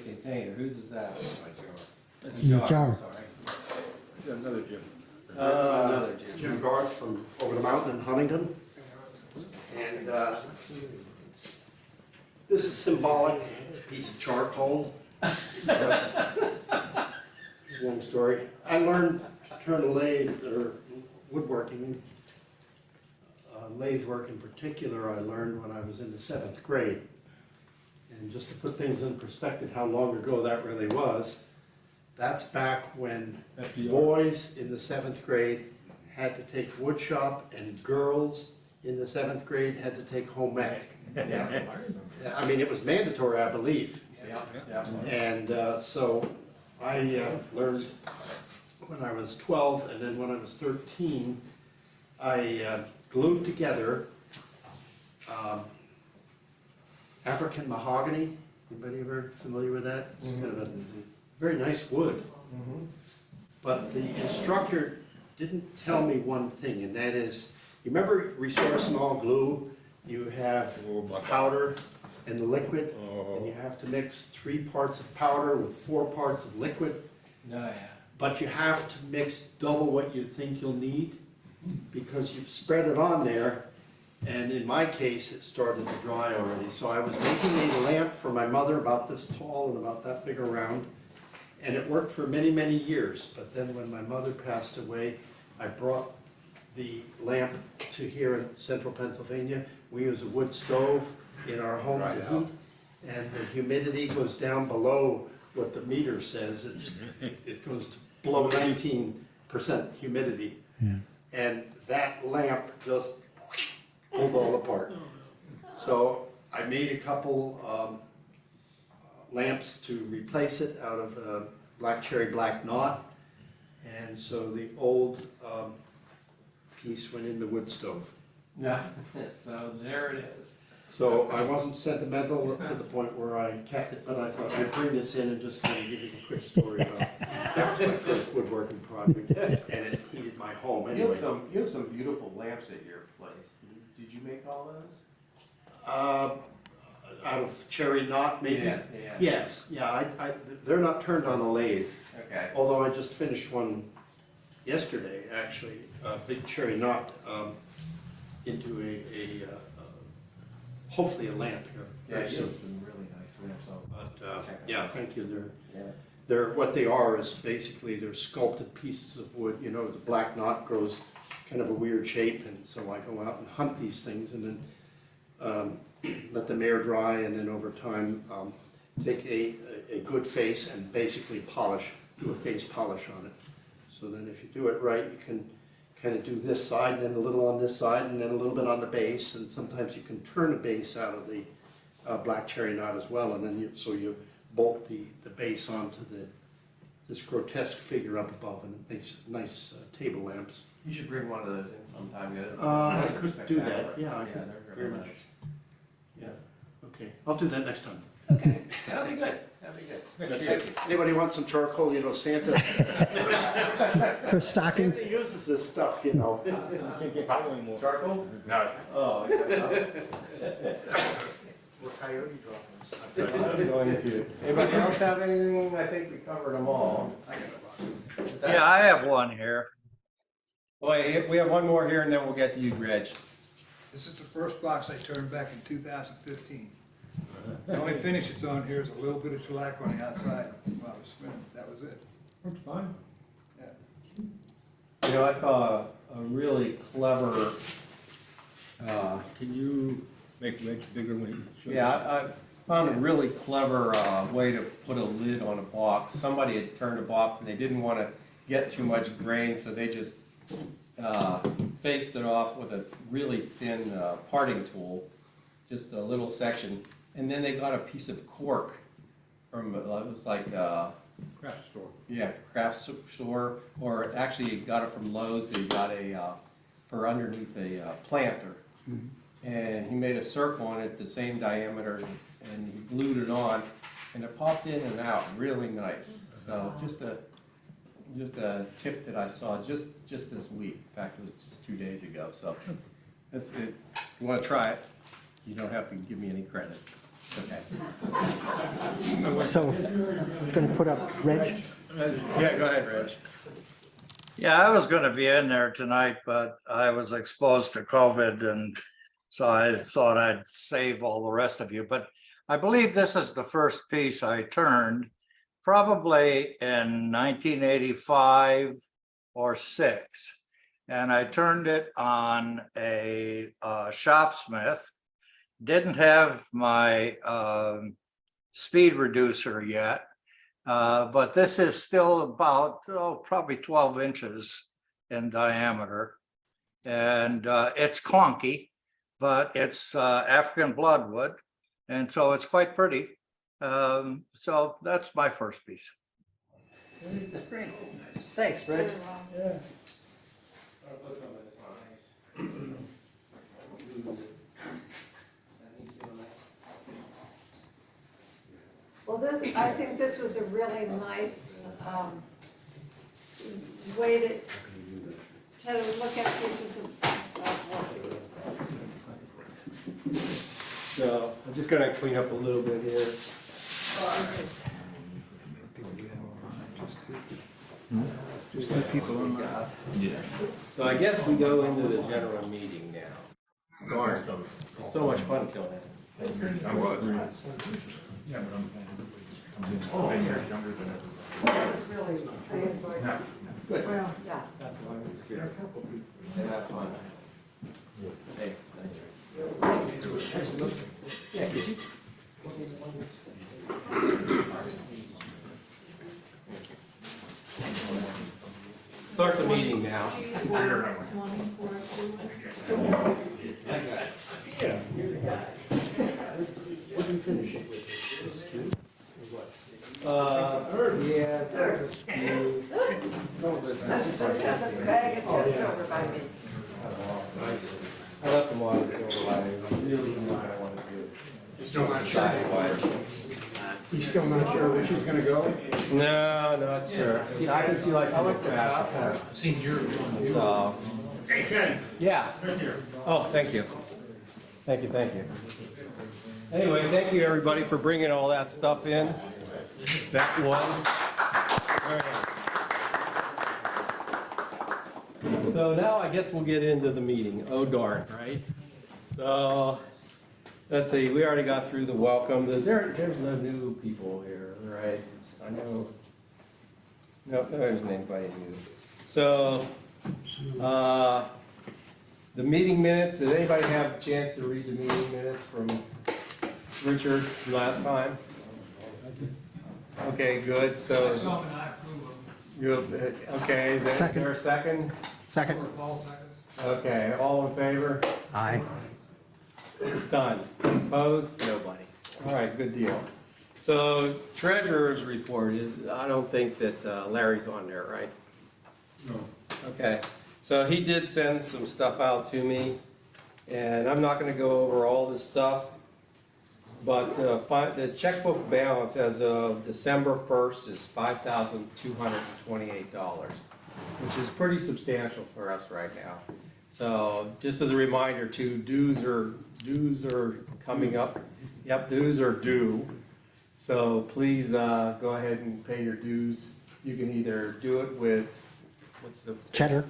container. Whose is that? That's In the jar. Sorry. Another Jim. Another Jim. Jim Garth from over the mountain in Huntington. And this is symbolic, piece of charcoal. That's one story. I learned to turn a lathe, or woodworking, lathe work in particular, I learned when I was in the 7th grade. And just to put things in perspective, how long ago that really was, that's back when boys in the 7th grade had to take wood shop and girls in the 7th grade had to take home ec. Yeah, I mean, it was mandatory, I believe. And so I learned when I was 12, and then when I was 13, I glued together African mahogany. Anybody ever familiar with that? It's kind of a very nice wood. But the instructor didn't tell me one thing, and that is, you remember resourcinol glue? You have powder and the liquid, and you have to mix 3 parts of powder with 4 parts of liquid. But you have to mix double what you think you'll need, because you've spread it on there, and in my case, it started to dry already. So I was making a lamp for my mother about this tall and about that big around, and it worked for many, many years. But then when my mother passed away, I brought the lamp to here in central Pennsylvania. We use a wood stove in our home to heat, and the humidity goes down below what the meter says. It goes to below 19% humidity. And that lamp just pulled all apart. So I made a couple lamps to replace it out of black cherry black knot. And so the old piece went in the wood stove. Yeah, so there it is. So I wasn't sentimental to the point where I kept it, but I thought I'd bring this in and just kind of give you a quick story about that was my first woodworking project, and it heated my home You anyway. have some beautiful lamps at your place. Did you make all those? Out of cherry knot, maybe? Yeah. Yes, yeah, they're not turned on a lathe. Okay. Although I just finished one yesterday, actually, a big cherry knot into a hopefully a lamp here. Yeah, you have some really nice lamps. But yeah, thank you. They're what they are is basically they're sculpted pieces of wood. You know, the black knot grows kind of a weird shape, and so I go out and hunt these things, and then let them air dry, and then over time take a good face and basically do a face polish on it. So then if you do it right, you can kind of do this side, and then a little on this side, and then a little bit on the base, and sometimes you can turn a base out of the black cherry knot as well, and then you bolt the base onto this grotesque figure up above, and it makes nice table lamps. You should bring one of those in sometime. I could do that, yeah, I could, they're very really much. nice. Yeah, okay, I'll do that next time. Okay, that'll be good. That's it. Anybody want some charcoal? You know, Santa. For stocking? Santa uses this stuff, you know. Charcoal? No, Oh, okay. We're coyote droppings. I'm going to. Anybody else have anything? I think we covered them all. Yeah, I have one here. Wait, we have one more here, and then we'll get to you, Reg. This is the first box I turned back in 2015. The only finish it's on here is a little bit of shellac on the outside while I was spinning. That was it. That's fine. You know, I saw a really clever. Can you make Reg bigger when he shows? Yeah, I found a really clever way to put a lid on a box. Somebody had turned a box and they didn't want to get too much grain, so they just faced it off with a really thin parting tool, just a little section. And then they got a piece of cork from, it was like, Craft store. yeah, craft store, or actually got it from Lowe's. They got for underneath a planter. And he made a circle on it the same diameter, and he glued it on, and it popped in and out really nice. So just a tip that I saw just this week. In fact, it was just 2 days ago. So that's it. If you want to try it, you don't have to give me any credit. Okay. So, gonna put up Reg? Yeah, go ahead, Reg. Yeah, I was gonna be in there tonight, but I was exposed to COVID, and so I thought I'd save all the rest of you. But I believe this is the first piece I turned, probably in 1985 or 6. And I turned it on a shopsmith. Didn't have my speed reducer yet, but this is still about, probably 12 inches in diameter. And it's clunky, but it's African bloodwood, and so it's quite pretty. So that's my first piece. Great. Thanks, Reg. Well, this, I think this was a really nice, way to look at pieces of work. So I'm just gonna clean up a little bit here. There's two people on Yeah. So I guess we go into the general meeting now. Darn, it's so much fun till then. I was. Yeah, but I'm younger than everybody. It was really, I enjoyed it. Good. Well, yeah. That's why we're here. And have fun. Hey, thank you. Yeah, could you? Start the meeting now. Yeah. There's a bag of chips over by me. I left them on the silver lining. I really do not want to do it. You're still not sure? Sidewise. He's still not sure where she's gonna go? No, not sure. I think she likes to look fast. Seen your one. So, Hey, Ken. yeah. Right here. Oh, thank you. Thank you, thank you. Anyway, thank you, everybody, for bringing all that stuff in. That was very nice. So now I guess we'll get into the meeting. Oh darn, right? So, let's see, we already got through the welcome. There's no new people here, right? I know. No, there isn't anybody new. So, the meeting minutes, did anybody have a chance to read the meeting minutes from Richard last time? Okay, good, so. I saw him and I approve of You, okay, then, is there a second? Second. it. Paul seconds. Okay, all in favor? Aye. Done. Opposed? Nobody. All right, good deal. So treasurer's report is, I don't think that Larry's on there, right? No. Okay, so he did send some stuff out to me, and I'm not gonna go over all this stuff, but the checkbook balance as of December 1st is $5,228, which is pretty substantial for us right now. So just as a reminder too, dues are coming up. Yep, dues are due. So please go ahead and pay your dues. You can either do it with, what's the? Cheddar.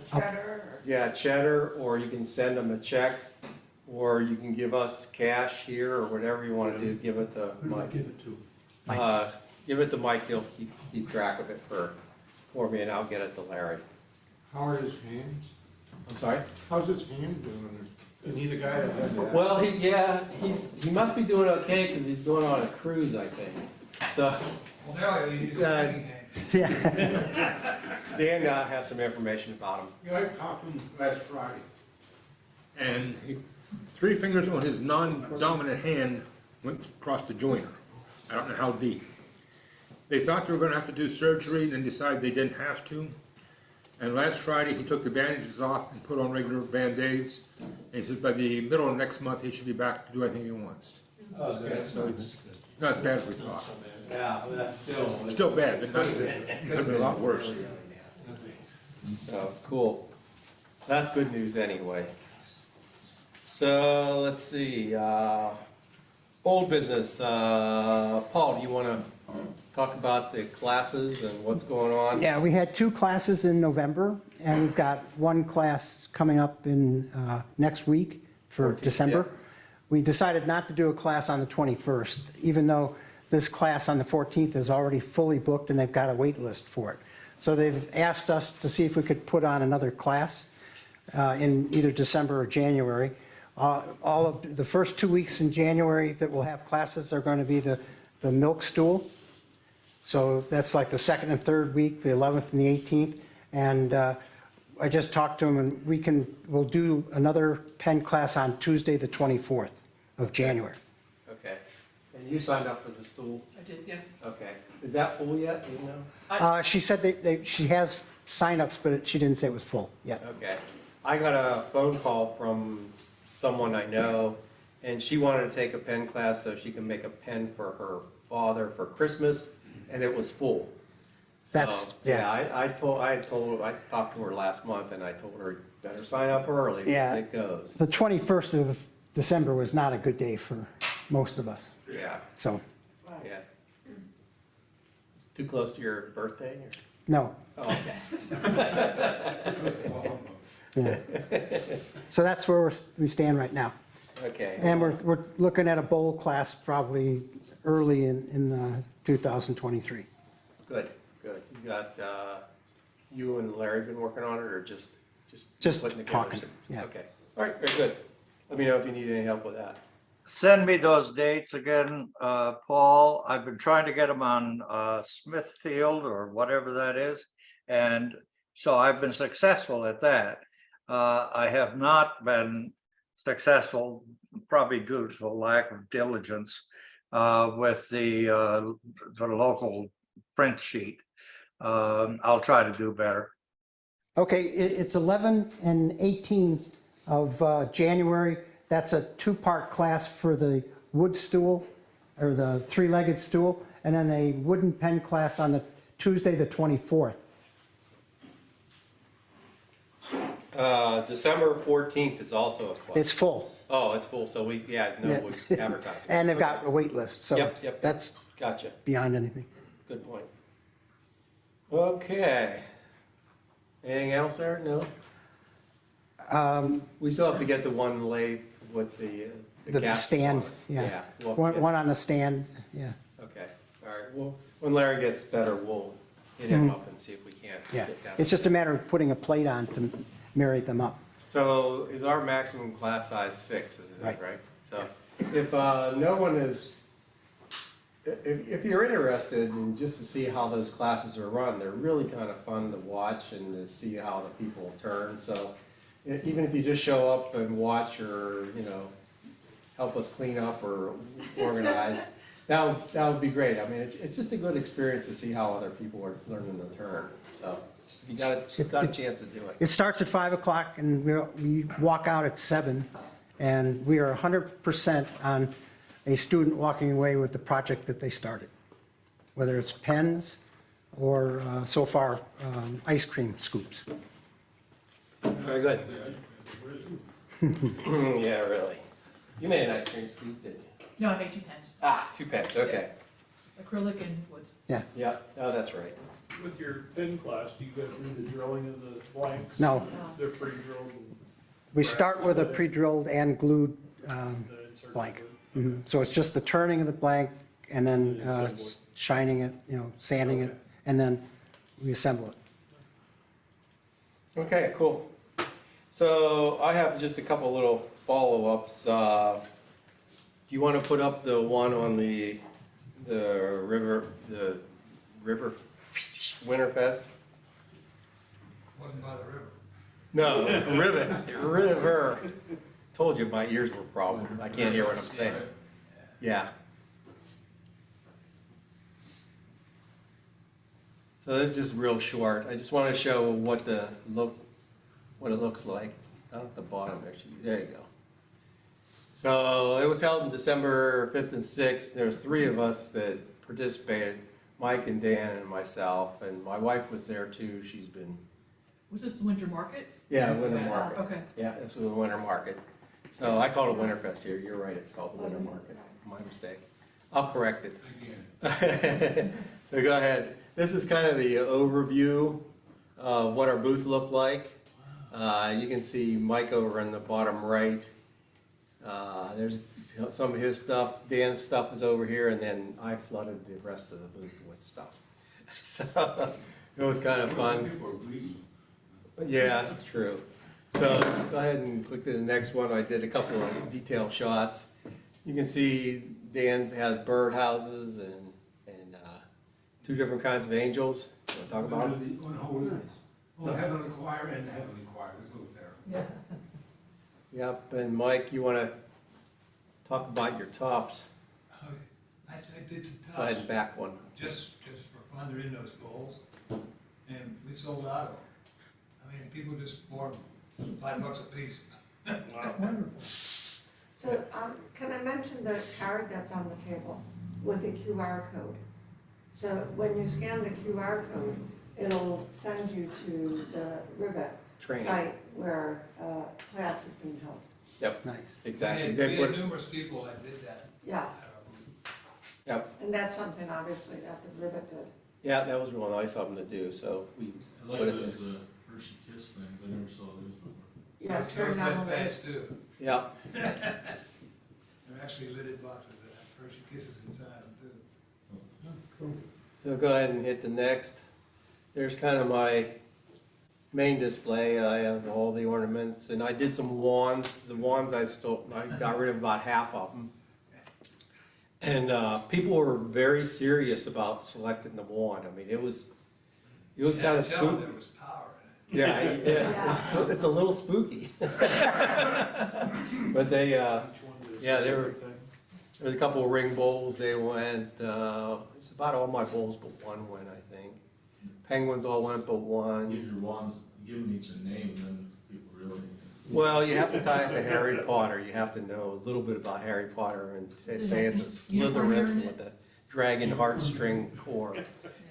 Yeah, cheddar, or you can send them a check, or you can give us cash here, or whatever you want to do, give it to Mike. Give it to. Give it to Mike, he'll keep track of it for me, and I'll get it to Larry. How are his hands? I'm sorry? How's his hand doing? Isn't he the guy that had that? Well, he must be doing okay, because he's going on a cruise, I think, so. Well, now you use a hanging hand. Yeah. Dan has some information about him. Yeah, I talked to him last Friday, and 3 fingers on his non-dominant hand went across the joiner. I don't know how deep. They thought they were gonna have to do surgery, and then decided they didn't have to. And last Friday, he took the bandages off and put on regular Band-Aids. And he says by the middle of next month, he should be back to do anything he wants. So it's not as bad as we thought. Yeah, but that's still. Still bad, but not, it could have been a lot worse. So, cool. That's good news anyway. So, let's see, old business, Paul, do you wanna talk about the classes and what's going on? Yeah, we had 2 classes in November, and we've got 1 class coming up in next week for 14th, December. yeah. We decided not to do a class on the 21st, even though this class on the 14th is already fully booked and they've got a wait list for it. So they've asked us to see if we could put on another class in either December or January. All of the first 2 weeks in January that we'll have classes are going to be the milk stool. So that's like the 2nd and 3rd week, the 11th and the 18th. And I just talked to him, and we'll do another pen class on Tuesday, the 24th of January. Okay. And you signed up for the stool? I did, yeah. Okay. Is that full yet, do you know? She said she has signups, but she didn't say it was full yet. Okay. I got a phone call from someone I know, and she wanted to take a pen class so she can make a pen for her father for Christmas, and it was full. That's, So, yeah, I talked to her last month, and I told her, better sign up early, Yeah. because it goes. The 21st of December was not a good day for most of us, Yeah, so, yeah. Too close to your birthday? Or? no. Oh, okay. Yeah. So that's where we stand right now. Okay. And we're looking at a bowl class probably early in 2023. Good, good. You got, you and Larry been working on it, or just putting together talking, some- yeah. Okay, all right, very good. Let me know if you need any help with that. Send me those dates again, Paul. I've been trying to get them on Smithfield or whatever that is. And so I've been successful at that. I have not been successful, probably due to a lack of diligence, with the local print sheet. I'll try to do better. Okay, it's 11 and 18 of January. That's a two-part class for the wood stool, or the three-legged stool, and then a wooden pen class on the Tuesday, the 24th. December 14th is also a class. It's full. Oh, it's full, so we, yeah, no, Yeah. we advertise. And they've got a wait list, so Yep. that's Gotcha, beyond anything. good point. Okay. Anything else there? No? We still have to get the one lathe with the gaskets stand, on it. yeah. we'll One on the stand, yeah. Okay, all right, well, when Larry gets better, we'll hit him up and see if we can't Yeah, get that. it's just a matter of putting a plate on to marry them up. So is our maximum class size 6, is it, Right. right? So if no one is, if you're interested in just to see how those classes are run, they're really kind of fun to watch and to see how the people turn. So even if you just show up and watch, or, you know, help us clean up or organize, that would be great. I mean, it's just a good experience to see how other people are learning to turn. So you got a chance to do it. It starts at 5 o'clock and we walk out at 7, and we are 100% on a student walking away with the project that they started, whether it's pens or so far ice cream scoops. Very good. Yeah, really. You made an ice cream scoop, didn't you? No, I made 2 pens, Ah, 2 pens, okay. acrylic and wood. Yeah. Yeah, oh, that's right. With your pen class, do you go through the drilling of the blanks? No. They're pre-drilled and We start with a pre-drilled and glued the insert. blank. So it's just the turning of the blank and then Assembly. shining it, sanding it, and then we assemble it. Okay, cool. So I have just a couple little follow-ups. Do you want to put up the one on the river Winterfest? Wasn't by the river. No, river. Told you my ears were a problem. I can't hear what I'm saying. Yeah. So this is just real short. I just want to show what it looks like. Down at the bottom there you go. So it was held in December 5th and 6th. There was 3 of us that participated, Mike and Dan and myself, and my wife was there too. She's been, Was this the winter market? yeah, Winter Market. Okay. Yeah, this was a Winter Market. So I call it Winterfest here. You're right, it's called the Winter Market. My mistake. I'll correct it. So go ahead. This is kind of the overview of what our booth looked like. You can see Mike over in the bottom right. There's some of his stuff. Dan's stuff is over here, and then I flooded the rest of the booth with stuff. So it was kind of fun. Yeah, true. So go ahead and click to the next one. I did a couple of detail shots. You can see Dan's has bird houses and 2 different kinds of angels. You want to talk about them? Oh, Heavenly Choir and the Heavenly Choir, we both there. Yep, and Mike, you wanna talk about your tops? I did some Go ahead tops, and back one. just for fun, they're in those bowls, and we sold out of them. I mean, people just bought them, $5 a piece. Wonderful. So, can I mention the card that's on the table with the QR code? So when you scan the QR code, it'll send you to the Ribbit Training. site where class is being held. Yep. Nice. Exactly. We had numerous people that did that. Yeah, Yep, and that's something obviously that the Ribbit did. yeah, that was real nice of them to do, so we I like put it those, there. Hershey Kiss things, I never saw those before. Yeah, it's Those turned had on the fats too. Yep, They're actually lidded boxes that have Hershey Kisses inside them too. so go ahead and hit the next. There's kind of my main display. I have all the ornaments, and I did some wands. The wands I got rid of about half of them. And people were very serious about selecting the wand. I mean, it was kind of Tell them spooky. there was power Yeah, yeah, it's a little spooky. But they, yeah, there was a couple of ring bowls. They went. It's about all my bowls, but one went, I think. Penguins all went, but one. Give your wands, give them each a name, then people really. Well, you have to tie it to Harry Potter. You have to know a little bit about Harry Potter and say it's a Slytherin with a dragon heartstring core. If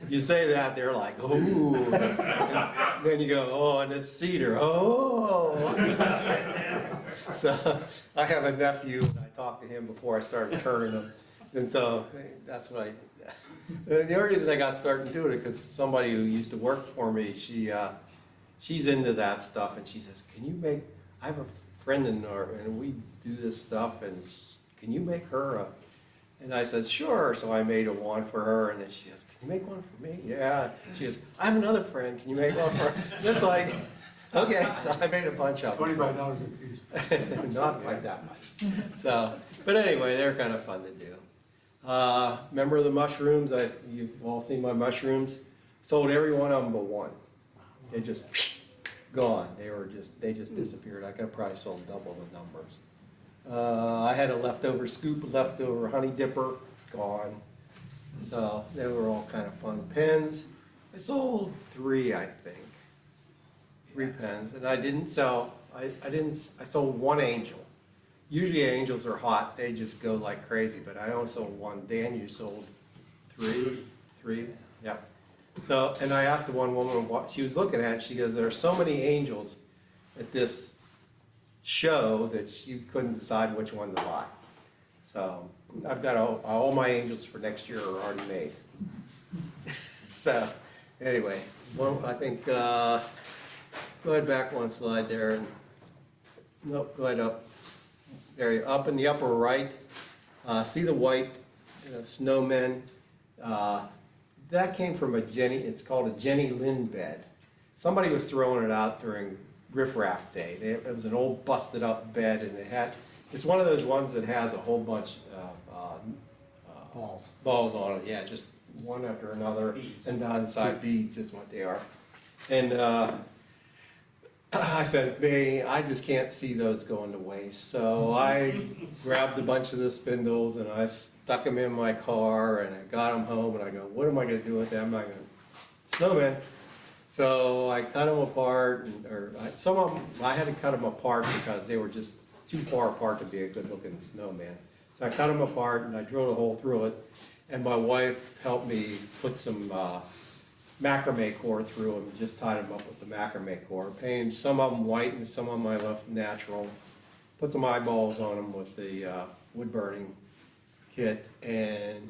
you say that, they're like, ooh. And then you go, oh, and it's cedar. Oh. So I have a nephew, and I talked to him before I started turning them. And so that's what the only reason I got started doing it, because somebody who used to work for me, she's into that stuff, and she says, can you make, I have a friend and we do this stuff, and can you make her a, and I said, sure. So I made a wand for her, and then she goes, can you make one for me? Yeah. She goes, I have another friend, can you make one for her? It's like, okay, so I made a bunch of them. $25 a piece. Not quite that much. So, but anyway, they're kind of fun to do. Remember the mushrooms? You've all seen my mushrooms. Sold every one of them but one. They just gone. They just disappeared. I could have probably sold double the numbers. I had a leftover honey dipper, gone. So they were all kind of fun. Pens, I sold 3, I think. 3 pens, and I didn't sell. I sold 1 angel. Usually angels are hot, they just go like crazy, but I only sold 1. Dan, you sold 3, yep. So, and I asked the one woman what she was looking at, she goes, there are so many angels at this show that she couldn't decide which one to buy. So, I've got all my angels for next year are already made. So, anyway, well, I think, go ahead back one slide there, and, nope, go ahead up. There, up in the upper right, see the white snowmen? That came from it's called a Jenny Lind bed. Somebody was throwing it out during Riff Raff Day. It was an old busted up bed, and it's one of those ones that has a whole bunch of balls on it, yeah, just one after another, and down inside beads is what they are. And I said, "Bae, I just can't see those going to waste." So I grabbed a bunch of the spindles and I stuck them in my car, and I got them home, and I go, what am I going to do with them? I'm going to snowman. So I cut them apart, some of them I had to cut them apart because they were just too far apart to be a good looking snowman. So I cut them apart and I drilled a hole through it, and my wife helped me put some macrame cord through them, just tied them up with the macrame cord, painted some of them white and some of them I left natural, put some eyeballs on them with the wood burning kit, and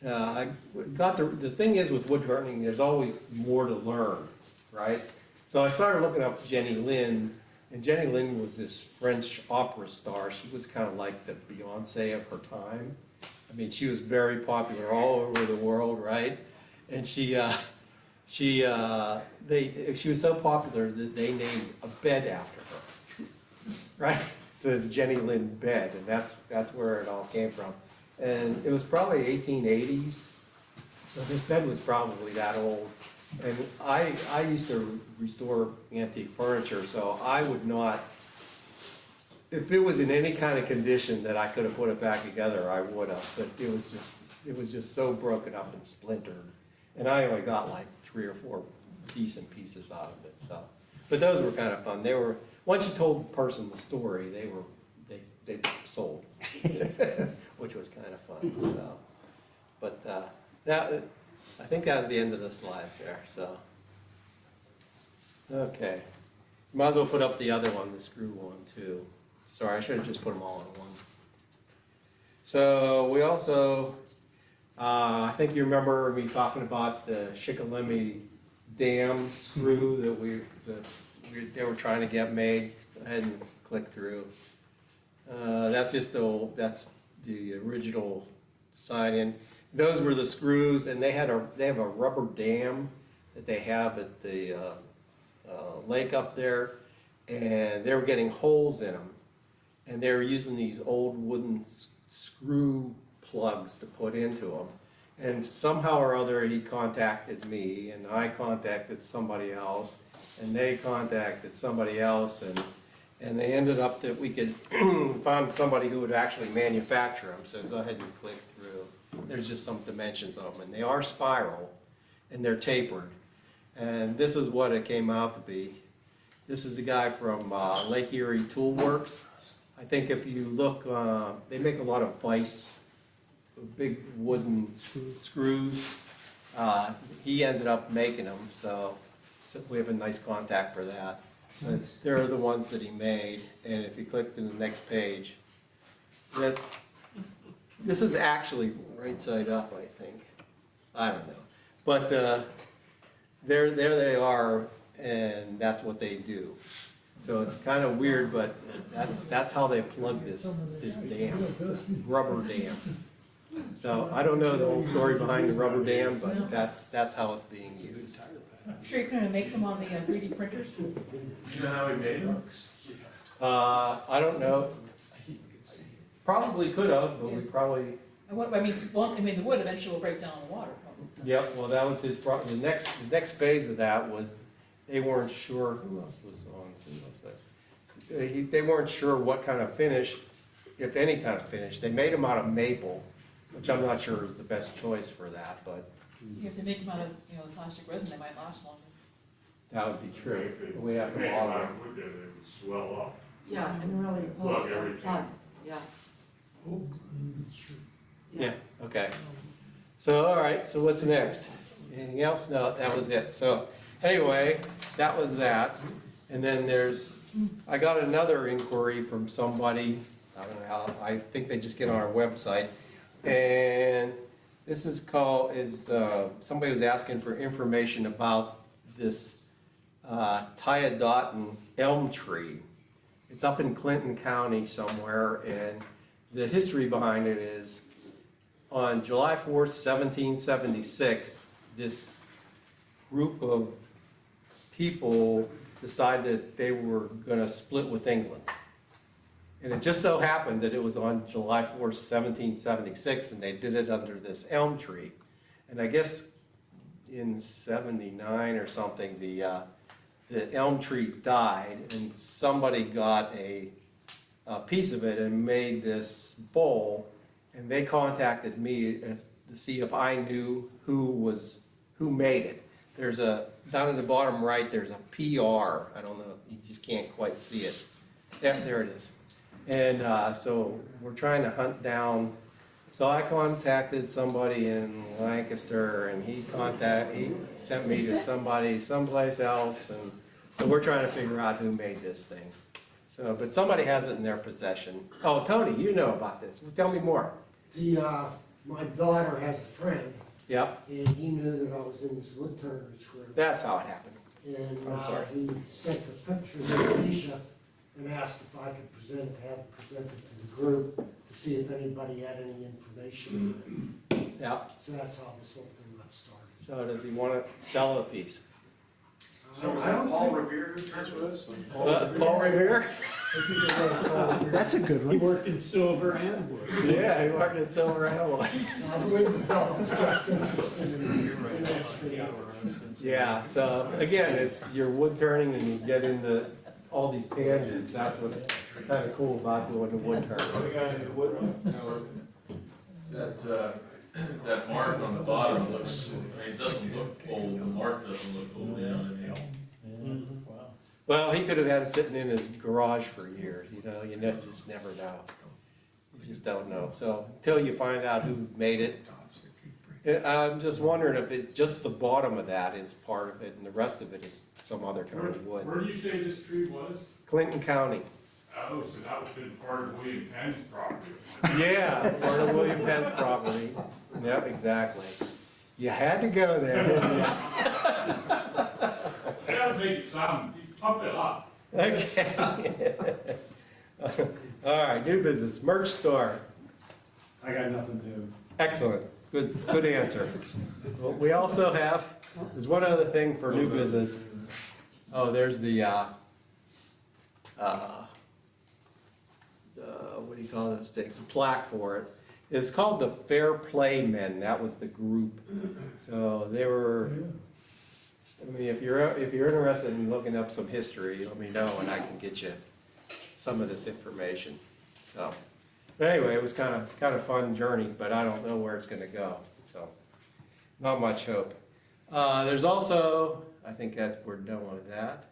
I got the thing is with wood burning, there's always more to learn, right? So I started looking up Jenny Lind, and Jenny Lind was this French opera star. She was kind of like the Beyonce of her time. I mean, she was very popular all over the world, right? And she was so popular that they named a bed after her, right? So it's Jenny Lind bed, and that's where it all came from. And it was probably 1880s, so this bed was probably that old. And I used to restore antique furniture, so I would not, if it was in any kind of condition that I could have put it back together, I would have, but it was just so broken up and splintered. And I only got like 3 or 4 decent pieces out of it, so. But those were kind of fun. They were, once you told the person the story, they sold, which was kind of fun, so. But, that, I think that was the end of the slides there, so. Okay. Might as well put up the other one, the screw one too. Sorry, I should have just put them all in one. So we also, I think you remember me talking about the Shikellamy Dam screw that they were trying to get made. Go ahead and click through. That's just that's the original sign-in. Those were the screws, and they have a rubber dam that they have at the lake up there, and they were getting holes in them, and they were using these old wooden screw plugs to put into them. And somehow or other, he contacted me, and I contacted somebody else, and they contacted somebody else, and they ended up that we could find somebody who would actually manufacture them. So go ahead and click through. There's just some dimensions of them, and they are spiral, and they're tapered. And this is what it came out to be. This is the guy from Lake Erie Tool Works. I think if you look, they make a lot of vise, big wooden screws. He ended up making them, so we have a nice contact for that. But they're the ones that he made, and if you click to the next page, this is actually right side up, I think. I don't know. But there they are, and that's what they do. So it's kind of weird, but that's how they plug this dam, rubber dam. So I don't know the whole story behind the rubber dam, but that's how it's being used. I'm sure you're gonna make them on the 3D printers? Do you know how he made them? I don't know. Probably could have, but we probably. What, I mean, the wood eventually will break down in the water. Probably. Yep. Well, that was his problem. The next phase of that was they weren't sure who else was on. Who else there? They weren't sure what kind of finish, if any kind of finish. They made them out of maple, which I'm not sure is the best choice for that, but. If they make them out of, the plastic resin, they might last longer. That would be true. We have to Make them model. out of wood, they would swell up. Yeah, and really. Plug everything. Yeah. Yeah, okay. So, all right, so what's next? Anything else? No, that was it. So, anyway, that was that. And then I got another inquiry from somebody, I don't know how, I think they just get on our website. And this is somebody was asking for information about this Tyadotin elm tree. It's up in Clinton County somewhere, and the history behind it is on July 4th, 1776, this group of people decided that they were going to split with England. And it just so happened that it was on July 4th, 1776, and they did it under this elm tree. And I guess in 79 or something, the elm tree died, and somebody got a piece of it and made this bowl, and they contacted me to see if I knew who made it. There's down in the bottom right, there's a PR. I don't know, you just can't quite see it. Yeah, there it is. And so we're trying to hunt down, so I contacted somebody in Lancaster, and he sent me to someplace else, and so we're trying to figure out who made this thing. So, but somebody has it in their possession. Oh, Tony, you know about this. Tell me more. My daughter has a friend. Yep. And he knew that I was in this woodturners group. That's how it happened. And I'm sorry. he sent the pictures of Alicia and asked if I could have it presented to the group to see if anybody had any information on it. Yeah. So that's how this whole thing got started. So does he want to sell a piece? Paul Revere who turns rose? Paul Revere? That's a good He one. worked in silver and wood. Yeah, he worked at Silver Animal. I believe the fellow was just interested in history. Yeah, so again, it's your wood turning and you get into all these tangents. That's what's kind of cool about doing the wood turn. That mark on the bottom looks, I mean, it doesn't look old, the mark doesn't look old, you know what I mean? Well, he could have had it sitting in his garage for years, you know, just never know. You just don't know. So until you find out who made it. I'm just wondering if it's just the bottom of that is part of it and the rest of it is some other kind of wood. Where do you say this tree was? Clinton County. Oh, so that would have been part of William Penn's property. Yeah, part of William Penn's property. Yep, exactly. You had to go there, didn't you? That'll make it sound, you pump it up. Okay. All right, new business, merch store. I got nothing new. Excellent, good answer. What we also have, there's one other thing for new business. Oh, there's the, what do you call those things, a plaque for it. It's called the Fair Play Men, that was the group. So they were, I mean, if you're interested in looking up some history, let me know and I can get you some of this information. So, but anyway, it was kind of fun journey, but I don't know where it's gonna go, so not much hope. There's also, I think that we're done with that.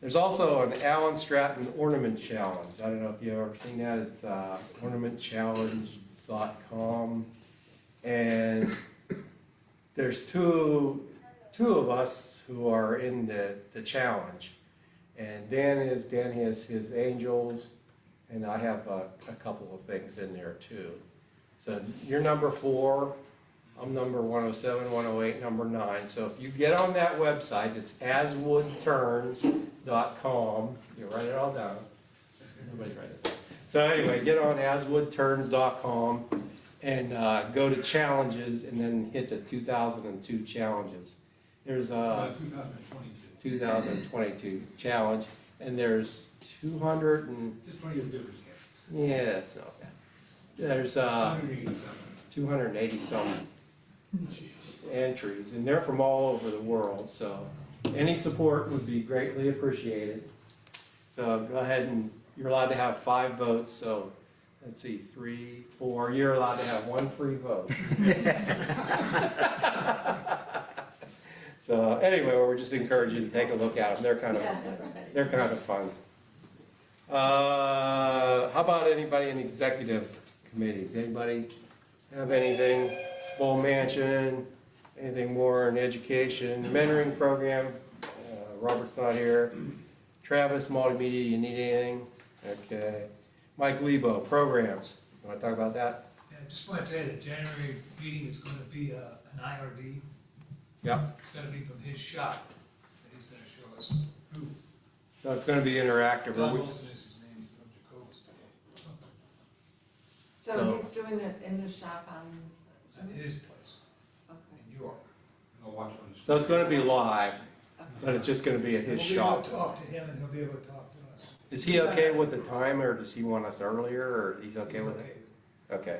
There's also an Alan Stratton Ornament Challenge. I don't know if you've ever seen that. It's ornamentchallenge.com. And there's two of us who are in the challenge. And Dan has his angels, and I have a couple of things in there too. So you're number 4. I'm number 107, 108, number 9. So if you get on that website, it's aswoodturns.com. You write it all down. Nobody's writing it down. So anyway, get on aswoodturns.com and go to challenges and then hit the 2002 challenges. There's a 2022 challenge, and there's 200 and Just 20 different. yeah, it's not bad. There's 280 some entries, and they're from all over the world, so any support would be greatly appreciated. So go ahead and you're allowed to have 5 votes, so let's see, 3, 4, you're allowed to have 1 free vote. So anyway, we're just encouraging you to take a look at them, they're kind of fun. How about anybody in executive committees? Anybody have anything? Bull Mansion, anything more in education, mentoring program? Robert's not here. Travis, multimedia, you need anything? Okay. Mike Lebo, programs. You want to talk about that? Yeah, I just want to tell you, the January meeting is going to be an IRD. Yep. It's going to be from his shop that he's going to show us. Who So it's going to be interactive. Don Wilson is his name, he's from Jacobus today. So he's doing it in the shop on, It's in his place okay. in York. So it's going to be live, but it's just going to be at his We'll be able shop. to talk to him and he'll be able to talk to us. Is he okay with the time, or does he want us earlier, or he's okay with it? Okay.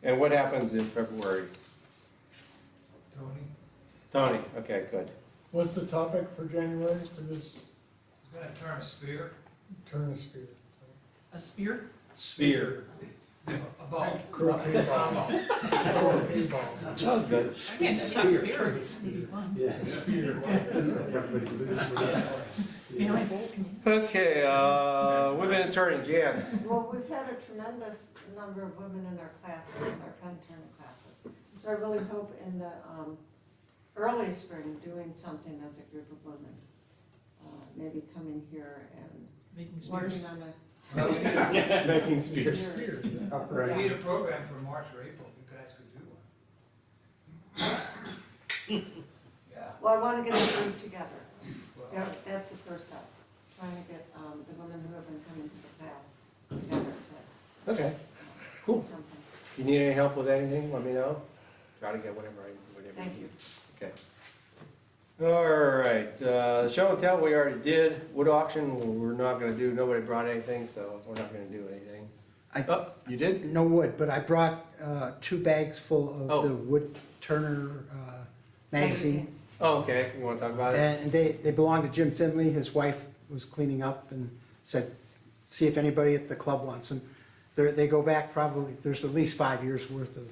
And what happens in February? Tony, Tony, okay, good. What's the topic for January for this he's going to turn a spear, turn sphere? A spear? Sphere. a ball. Croquet ball. Croquet ball. Sounds good. I can't see a spear, it's gonna be fun. Yeah. Spear. You know how many bowls can you? Okay, women attorney, Jan. Well, we've had a tremendous number of women in our classes, in our pen turning classes. So I really hope in the early spring, doing something as a group of women. Maybe coming here and Making spears? working on a. Making spears. Spears. We need a program for March or April, you guys could do one. Yeah. Well, I want to get the group together. That's the first step, trying to get the women who have been coming to the class together to. Okay, cool. do something. You need any help with anything, let me know. Try to get whatever you Thank need. you. Okay. All right, show and tell we already did. Wood auction, we're not gonna do, nobody brought anything, so we're not gonna do anything. Oh, you did? No wood, but I brought 2 bags full of Oh. the Wood Turner magazine. Oh, okay, you wanna talk about it? And they belong to Jim Finley. His wife was cleaning up and said, see if anybody at the club wants them. They go back probably, there's at least 5 years worth of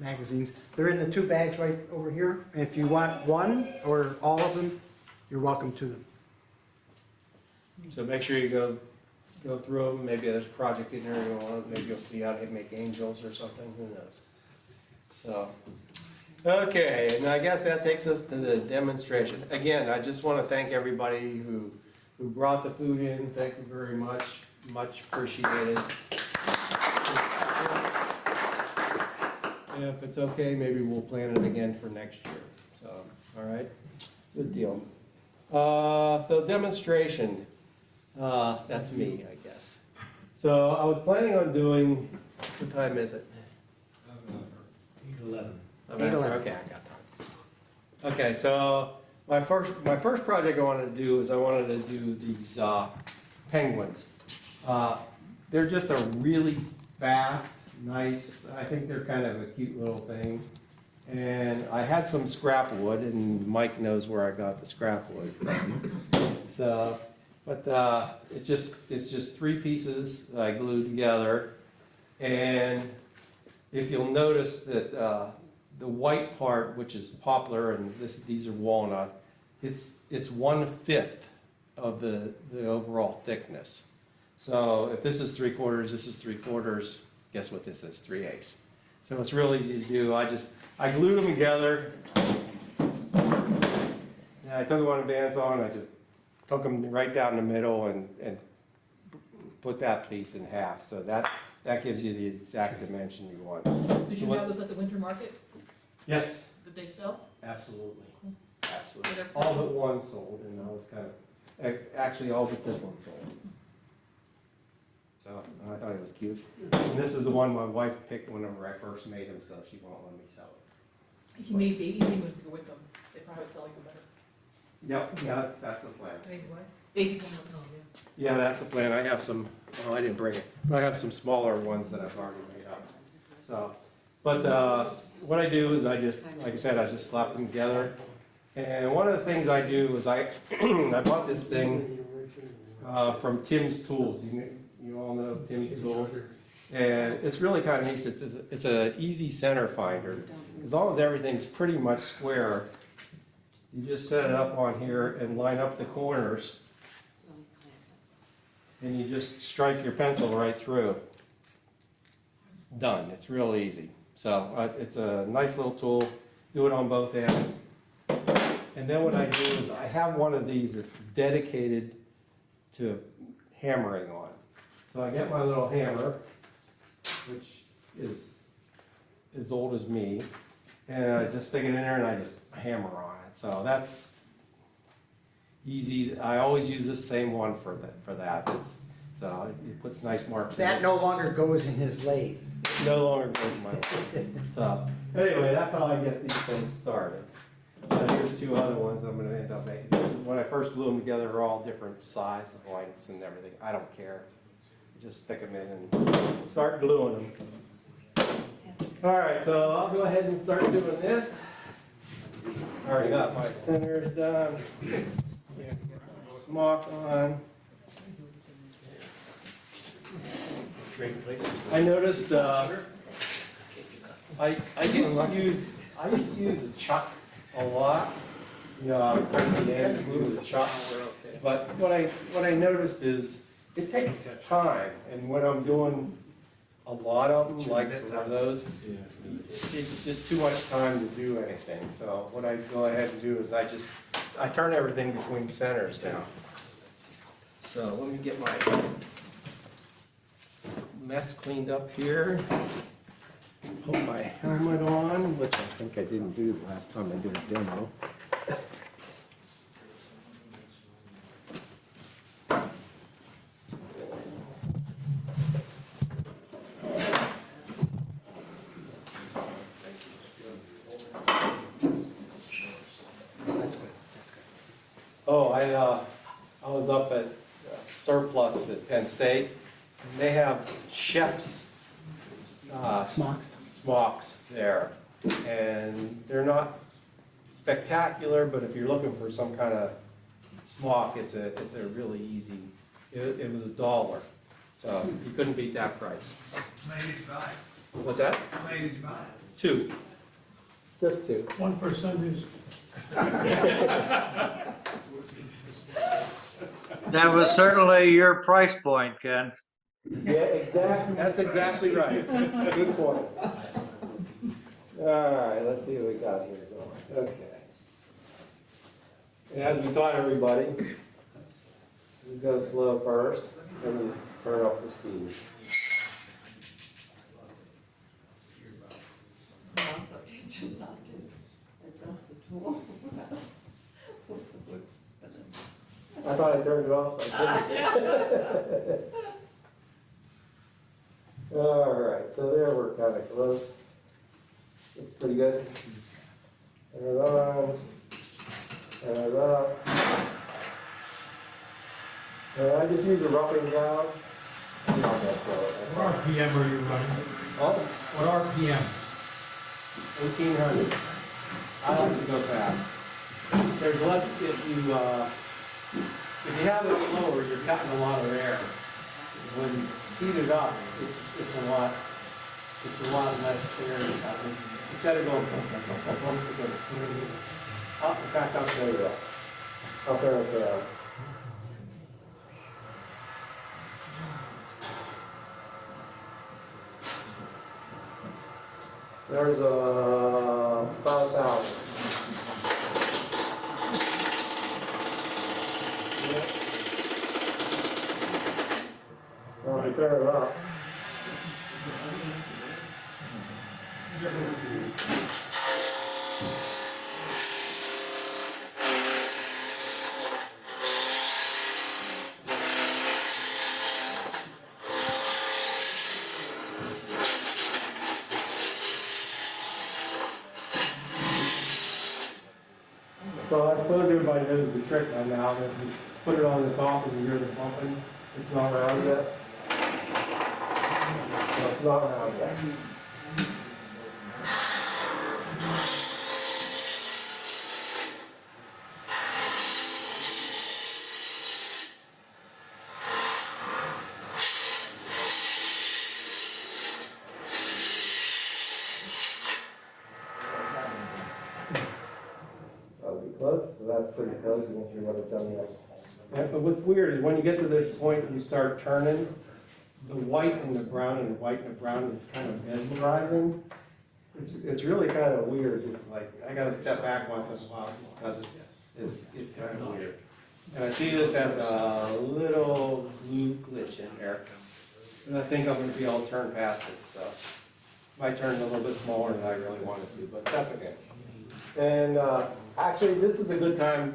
magazines. They're in the 2 bags right over here. And if you want one or all of them, you're welcome to them. So make sure you go through them, maybe there's a project in there you want, maybe you'll see how they make angels or something, who knows? So, okay, and I guess that takes us to the demonstration. Again, I just wanna thank everybody who brought the food in, thank you very much, much appreciated. If it's okay, maybe we'll plan it again for next year, so, all right, good deal. So demonstration, that's me, I guess. So I was planning on doing, what time is it? 8:11. 8:11. Okay, I got time. Okay, so my first project I wanted to do is I wanted to do these penguins. They're just a really fast, nice, I think they're kind of a cute little thing. And I had some scrap wood, and Mike knows where I got the scrap wood from. So, but it's just 3 pieces that I glued together. And if you'll notice that the white part, which is poplar, and these are walnut, it's 1/5 of the overall thickness. So if this is 3/4, this is 3/4. Guess what this is? 3/8. So it's real easy to do. I glued them together. And I took one bandsaw and I just took them right down the middle and put that piece in half. So that gives you the exact dimension you want. Did you have those at the winter market? Yes. Did they sell? Absolutely. Cool. Absolutely. All but one sold, and I was kind of, actually all but this one sold. So I thought it was cute. And this is the one my wife picked whenever I first made him, so she won't let me sell it. He made baby penguins to go with them. They probably sell like them better. Yep, yeah, that's the plan. Maybe what? Baby penguins. Yeah, that's the plan. I have some, oh, I didn't bring it, but I have some smaller ones that I've already made up. So, but what I do is I just, like I said, I just slap them together. And one of the things I do is I bought this thing from Tim's Tools. You all know Tim's Tools. And it's really kind of nice. It's an easy center finder. As long as everything's pretty much square, you just set it up on here and line up the corners. And you just strike your pencil right through. Done. It's real easy. So it's a nice little tool. Do it on both ends. And then what I do is I have one of these that's dedicated to hammering on. So I get my little hammer, which is as old as me, and I just stick it in there and I just hammer on it. So that's easy. I always use the same one for that. So it puts nice marks. That no longer goes in his lathe. No longer goes in my lathe. So anyway, that's how I get these things started. Here's 2 other ones I'm going to end up making. This is when I first glue them together, they're all different sizes, lengths, and everything. I don't care. Just stick them in and start gluing them. All right, so I'll go ahead and start doing this. I already got my centers done. Smock on. I noticed I used to use a chuck a lot. You know, I would turn the end and glue the chuck. But what I noticed is it takes time, and when I'm doing a lot of them, like for those, it's just too much time to do anything. So what I go ahead and do is I turn everything between centers now. So let me get my mess cleaned up here. Put my helmet on, which I think I didn't do the last time I did a demo. I was up at Surplus at Penn State, and they have chefs' smocks there. And they're not spectacular, but if you're looking for some kind of smock, it's a really easy, it was $1. So you couldn't beat that price. How many did you buy? What's that? How many did you buy? 2. Just 2. 1% is. That was certainly your price point, Ken. Yeah, exactly, that's exactly right. Good point. All right, let's see what we got here going. Okay. And as we taught everybody, we go slow first, then we turn up the speed. Also teach you not to adjust the tool. With the wood spinning. I thought I turned it off. I didn't. All right, so there we're kind of close. Looks pretty good. Turn it on. Turn it up. And I just use a roughing job. What RPM are you running? Oh, What RPM? 1800. I like to go fast. There's less, if you have it slower, you're cutting a lot of air. When you speed it up, it's a lot less air you're cutting. Instead of going, oh, in fact, I'll show you. I'll turn it down. There's about 1,000. Well, if you turn it up. So I suppose everybody knows the trick by now, that if you put it on the top and you hear the pumping, it's not round yet. No, it's not round yet. That'll be close, so that's pretty close, you won't see what I've done yet. Yeah, but what's weird is when you get to this point and you start turning, the white and the brown and the white and the brown is kind of mesmerizing. It's really kind of weird. It's like, I gotta step back once in a while just because it's kind of weird. And I see this as a little glue glitch in there. And I think I'm gonna be able to turn past it, so. Might turn a little bit smaller than I really wanted to, but that's okay. And actually, this is a good time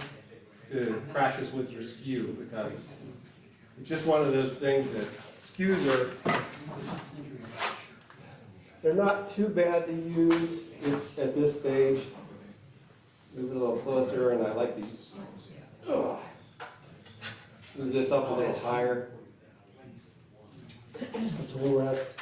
to practice with your skew because it's just one of those things that skews they're not too bad to use at this stage. Move it a little closer, and I like these. Move this up a little higher. Tool rest.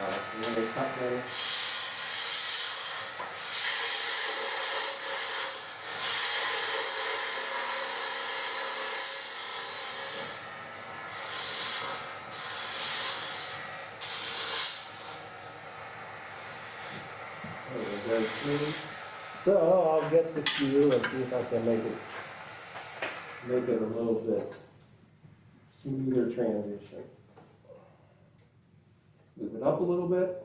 And then they cut them. So I'll get this to you and see if I can make it a little bit smoother transition. Move it up a little bit.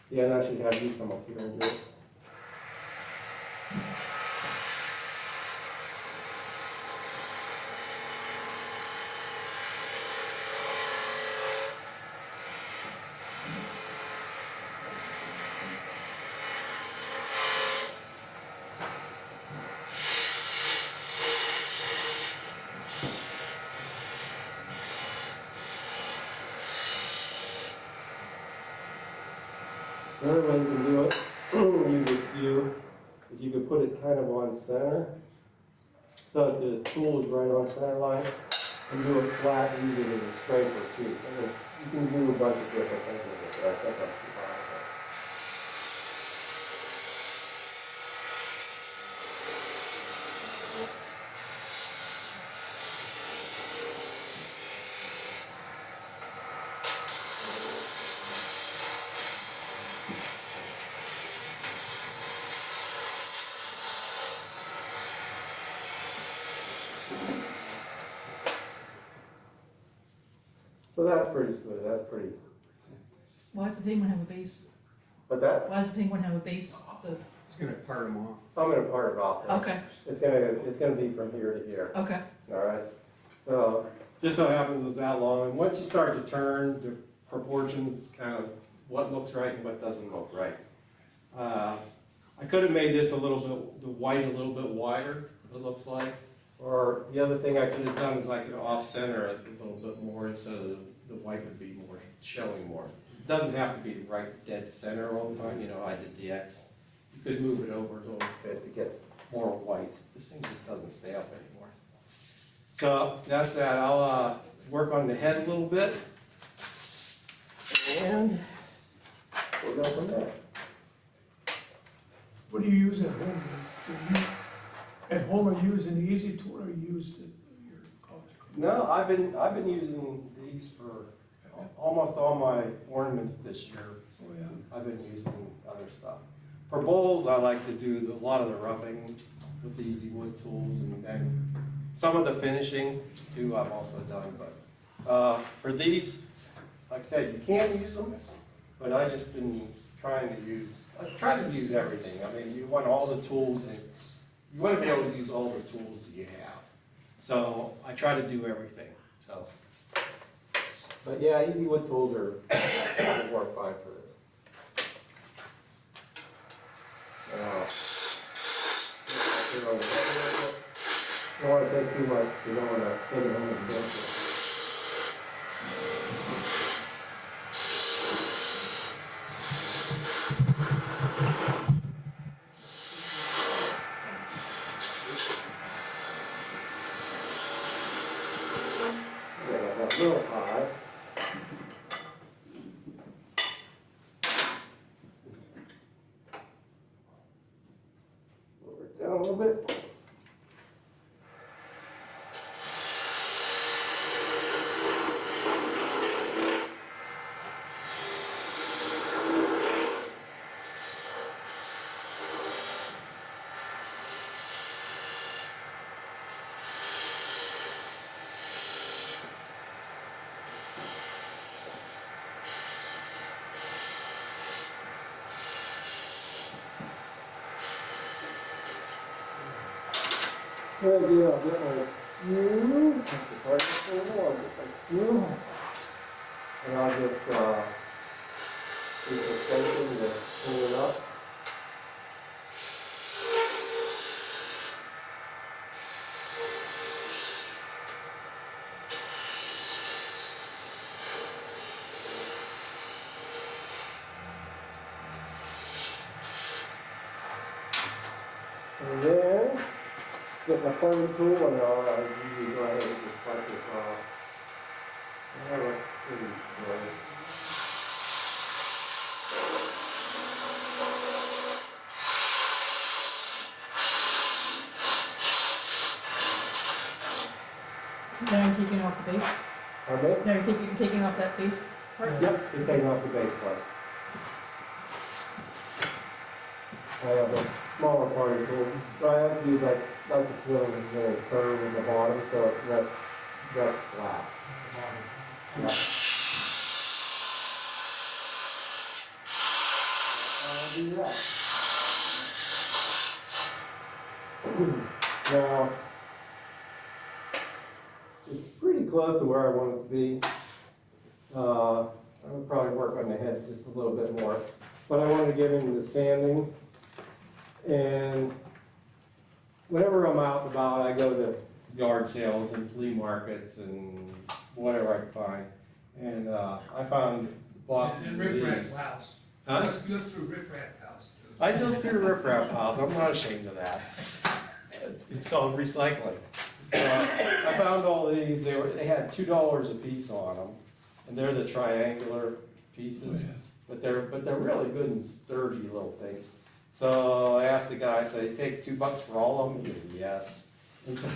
Yeah, and I should have you come up here and do it. Another way you can do it, use this view, is you can put it kind of on center, so that the tool is right on center line, and do it flat, use it as a scraper too. So you can do a bunch of different things with it, but I think that's too hard. So that's pretty smooth, that's pretty. Why does the penguin have a base? What's that? Why does the penguin have a base? It's gonna part them off. I'm gonna part it off there. Okay, It's gonna be from here to here. okay. All right, so just so happens it was that long, and once you start to turn, the proportions kind of what looks right and what doesn't look right. I could have made this a little bit, the white a little bit wider, it looks like. Or the other thing I could have done is I could off-center it a little bit more so the white would be more, showing more. It doesn't have to be right dead center all the time, you know, I did the X. You could move it over a little bit to get more white. This thing just doesn't stay up anymore. So that's that. I'll work on the head a little bit. And we'll go from there. What do you use at home? At home, are you using the easy tool or you use your college? No, I've been using these for almost all my ornaments this year. Oh, yeah. I've been using other stuff. For bowls, I like to do a lot of the roughing with the easy wood tools and some of the finishing too I've also done. But for these, like I said, you can use them, but I just been trying to use everything. I mean, you want all the tools and you want to be able to use all the tools that you have. So I try to do everything. So, but yeah, easy wood tools work fine for this. Don't want to take too much. You don't want to take it home and dance it. A little high. Lower it down a little bit. Good idea, I'll get my skew. That's the part that's going on. I'll get my skew. And I'll just use the extension to pull it up. And then get my phone tool and I'll usually go ahead and just cut this off. That looks pretty nice. So now you're taking off the base, Pardon me? now you're taking off that base part? Yep, just taking off the base part. I have a smaller party tool, so I have to use like the tool with the curve in the bottom, so it rests flat. Yeah. I'll do that. Now, it's pretty close to where I want it to be. I would probably work on the head just a little bit more, but I want to get into the sanding. And whenever I'm out and about, I go to yard sales and flea markets and whatever I can find. And I found boxes And of Riff these. House. Huh? Let's look through Riff Raff House. I looked through Riff Raff House, I'm not ashamed of that. It's called recycling. So I found all these, they had $2 a piece on them, and they're the triangular pieces, but they're really good and sturdy little things. So I asked the guy, I said, take $2 for all of them? He goes, yes. And so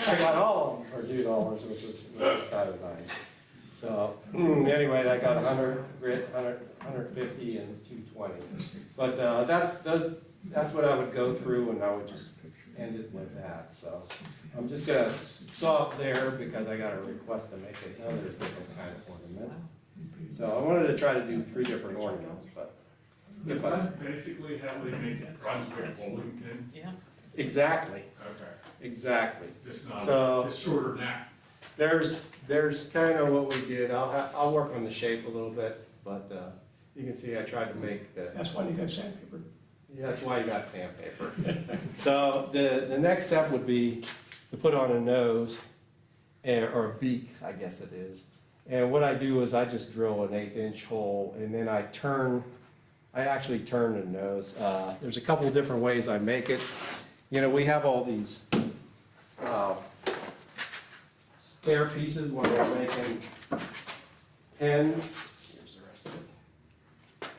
I got all of them for $2, which was kind of nice. So anyway, I got 100 grit, 150, and 220. But that's what I would go through, and I would just end it with that. So I'm just gonna stop there because I got a request to make another different kind of ornament. So I wanted to try to do 3 different ornaments, but Is that basically how they make Brunswick bowling pins? Yeah. exactly, Okay, exactly. just not, So just shorter neck. there's kind of what we did. I'll work on the shape a little bit, but you can see I tried to make the. That's why you got sandpaper. Yeah, that's why you got sandpaper. So the next step would be to put on a nose, or a beak, I guess it is. And what I do is I just drill an 1/8" hole, and then I actually turn the nose. There's a couple different ways I make it. You know, we have all these spare pieces when we're making pens. Here's the rest of it.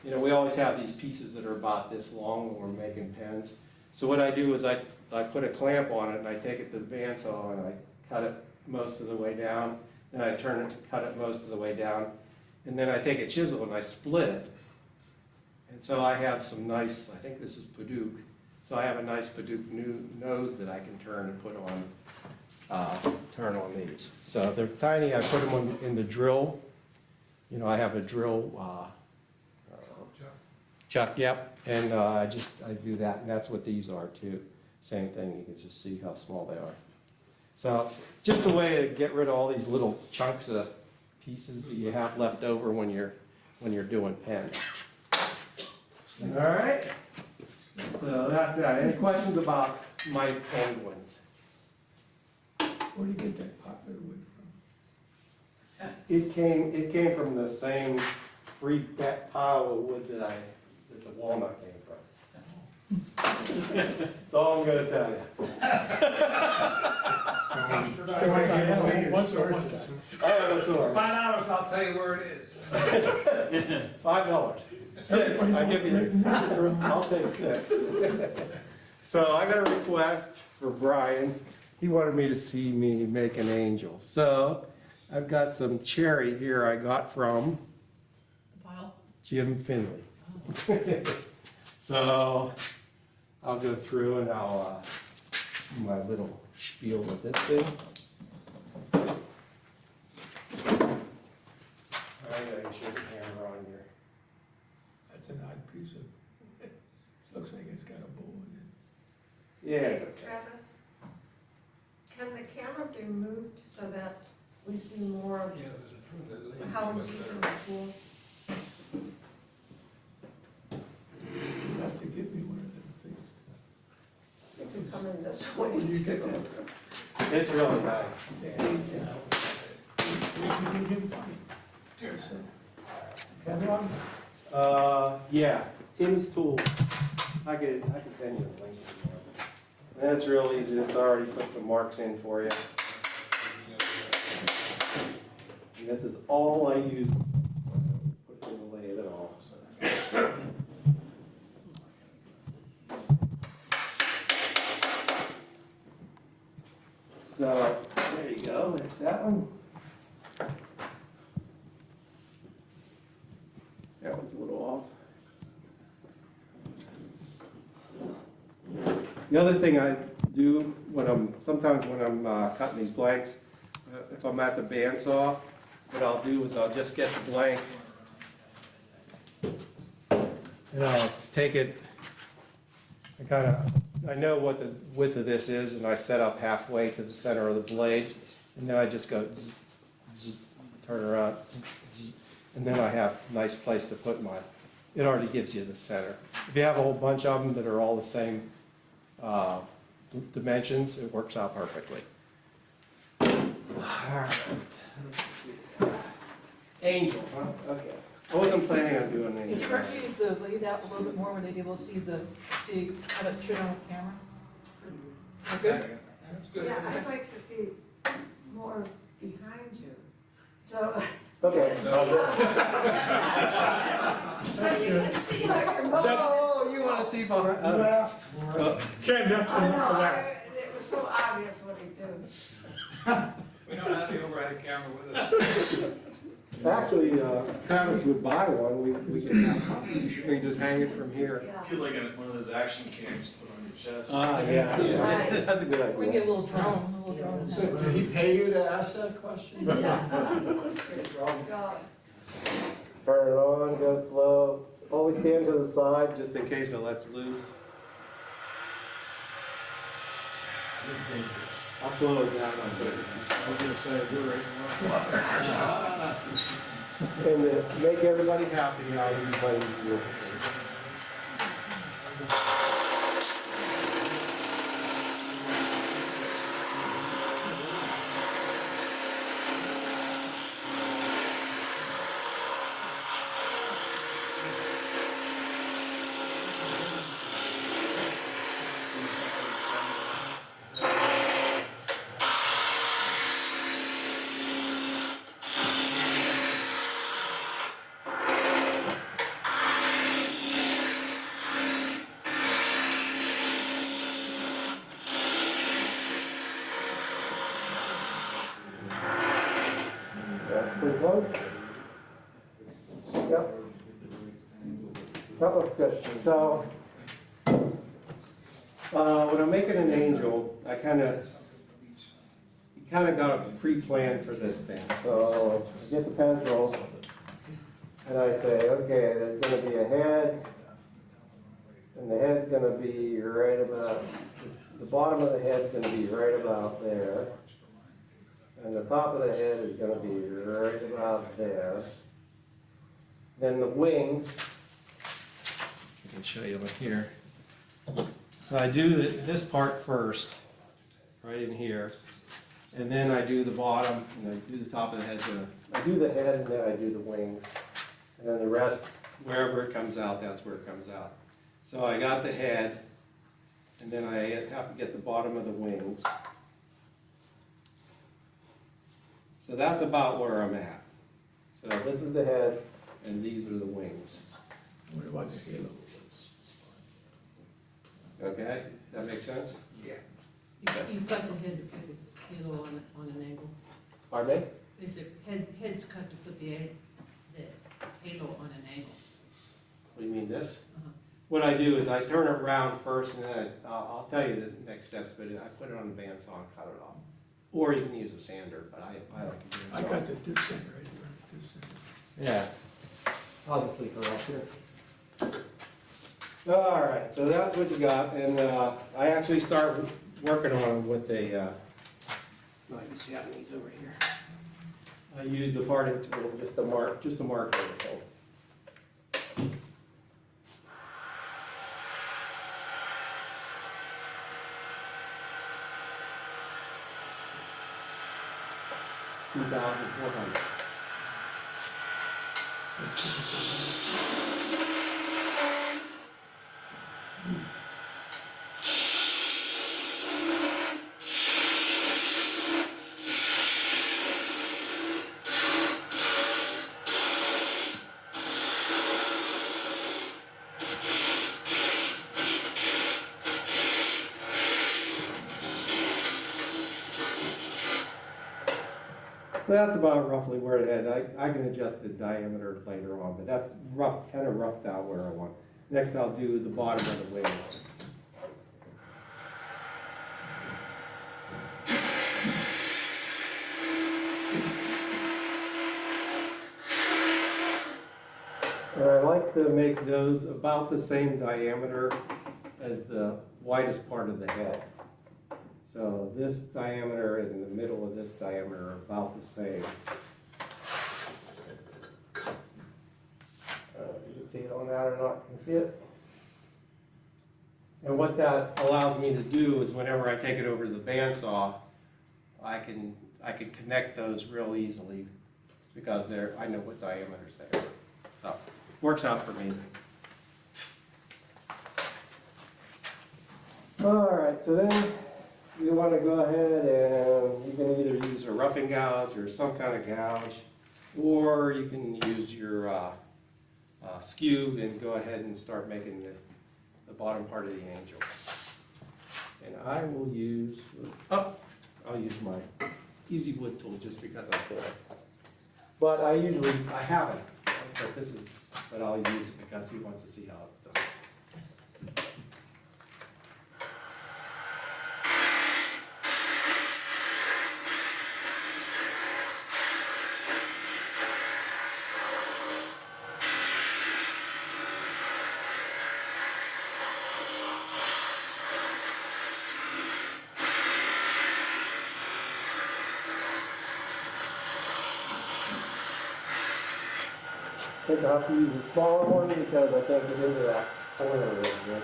You know, we always have these pieces that are about this long when we're making pens. So what I do is I put a clamp on it, and I take it to the bandsaw, and I cut it most of the way down. Then I turn it, cut it most of the way down. And then I take a chisel and I split it. And so I have some nice, I think this is Paduc. So I have a nice Paduc nose that I can turn and put on these. So they're tiny. I put them in the drill. You know, I have a drill chuck, yep. And I do that, and that's what these are too. Same thing. You can just see how small they are. So just a way to get rid of all these little chunks of pieces that you have left over when you're doing pens. All right. So that's that. Any questions about my penguins? Where do you get that poplar wood from? It came from the same free pile of wood that the walnut came from. That's all I'm gonna tell you. I have a source. $5, I'll tell you where it is. $5. 6, I give you, I'll take 6. So I got a request for Brian. He wanted me to see me make an angel. So I've got some cherry here I got from The pile? Jim Finley. So I'll go through and I'll do my little spiel with this thing. I gotta show the camera on here. That's an odd piece of, it looks like it's got a bow in it. Yeah, it's okay. Travis, can the camera be moved so that we see more of Yeah, it was in front of the lady. how he's using the tool? You have to give me one of them things. It's coming this way. Where do you get that? It's really nice. Yeah. Where did you get it? Catalog? Yeah, Tim's tool. I can send you the link. And it's real easy. It's already put some marks in for you. And this is all I use. Put in the lathe at all. So There you go, there's that one. That one's a little off. The other thing I do sometimes when I'm cutting these blanks, if I'm at the bandsaw, what I'll do is I'll just get the blank and I'll take it, I know what the width of this is, and I set up halfway to the center of the blade, and then I just go zzz, zzz, turn around, zzz, zzz, and then I have a nice place to put mine. It already gives you the center. If you have a whole bunch of them that are all the same dimensions, it works out perfectly. All right, let's see. Angel, huh? Okay. I wasn't planning on doing If anything. you rotate the blade out a little bit more, would they be able to see how to shoot on camera? Okay. Yeah, I'd like to see more behind you, so. Okay. So you can see how you're moving. Oh, you want to see behind? You asked for it. Ken, that's I enough know, for that. it was so obvious what he did. We don't have the overhead camera with us. Actually, Travis would buy one, we can just hang it from here. Feel like one of those action cams put on your chest. Yeah, Right. that's a good We can get idea. a little drone, So did he pay you to ask that question? God. Turn it on, go slow, always stand to the side just in case it lets loose. I'll slow it down a bit. I was gonna say, we're right. And to make everybody happy, I'll use my easier. That's pretty close. Yep. That looks good. So, when I'm making an angel, you kind of got a pre-plan for this thing. So, I get the pencil, and I say, okay, there's going to be a head, and the head's going to be right about, the bottom of the head's going to be right about there. And the top of the head is going to be right about there. Then the wings, I can show you them here. So I do this part first, right in here. And then I do the bottom, and I do the top of the head. I do the head, and then I do the wings. And then the rest, wherever it comes out, that's where it comes out. So I got the head, and then I have to get the bottom of the wings. So that's about where I'm at. So this is the head, and these are the wings. What about the scale? Okay, that makes sense? You cut the head to put the halo on an angle. Pardon me? Is it head's cut to put the halo on an angle? What do you mean, this? Uh-huh. What I do is I turn it around first, and then I'll tell you the next steps, but I put it on the bandsaw and cut it off. Or you can use a sander, but I like a bandsaw. I got the two cent right here. 2 cent. Yeah. I'll just leave her up here. All right, so that's what you got, and I actually start working on with a, I use Japanese over here. I use the parting tool just to mark everything. $2,400. So that's about roughly where it headed. I can adjust the diameter later on, but that's rough, kind of roughed out where I want. Next I'll do the bottom of the wing. And I like to make those about the same diameter as the widest part of the head. So this diameter and the middle of this diameter are about the same. You can see it on that or not, you can see it? And what that allows me to do is whenever I take it over to the bandsaw, I can connect those real easily because I know what diameters they are. So, works out for me. All right, so then you want to go ahead and you can either use a roughing gouge or some kind of gouge, or you can use your skew and go ahead and start making the bottom part of the angel. And I will use, I'll use my easy wood tool just because I can. But I haven't, but I'll use it because he wants to see how it's done. I think I'll have to use a smaller one because I can't get into that corner of it again.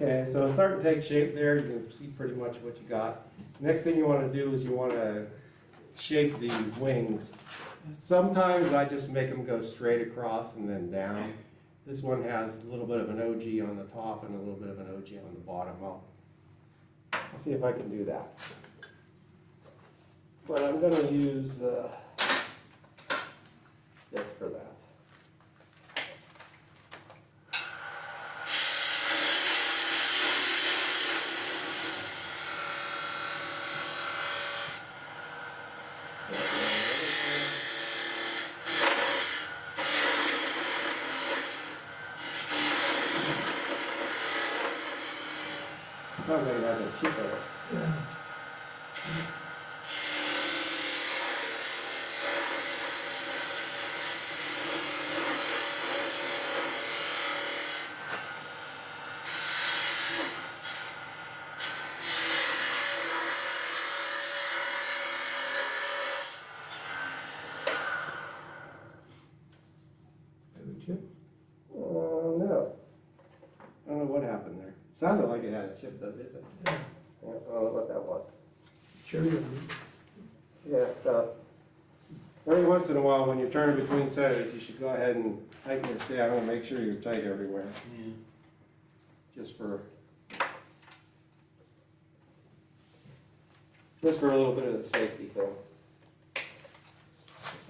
Okay, so it's starting to take shape there. You can see pretty much what you got. Next thing you want to do is you want to shape the wings. Sometimes I just make them go straight across and then down. This one has a little bit of an OG on the top and a little bit of an OG on the bottom. I'll see if I can do that. But I'm going to use this for that. Sounds like it has a chip in it. Yeah. Chip? No. I don't know what happened there. It sounded like it had a chip though, didn't it? Yeah. I don't know what that was. Cherry. Yeah, so every once in a while when you're turning between setters, you should go ahead and tighten this down and make sure you're tight everywhere. Yeah. Just for a little bit of the safety thing.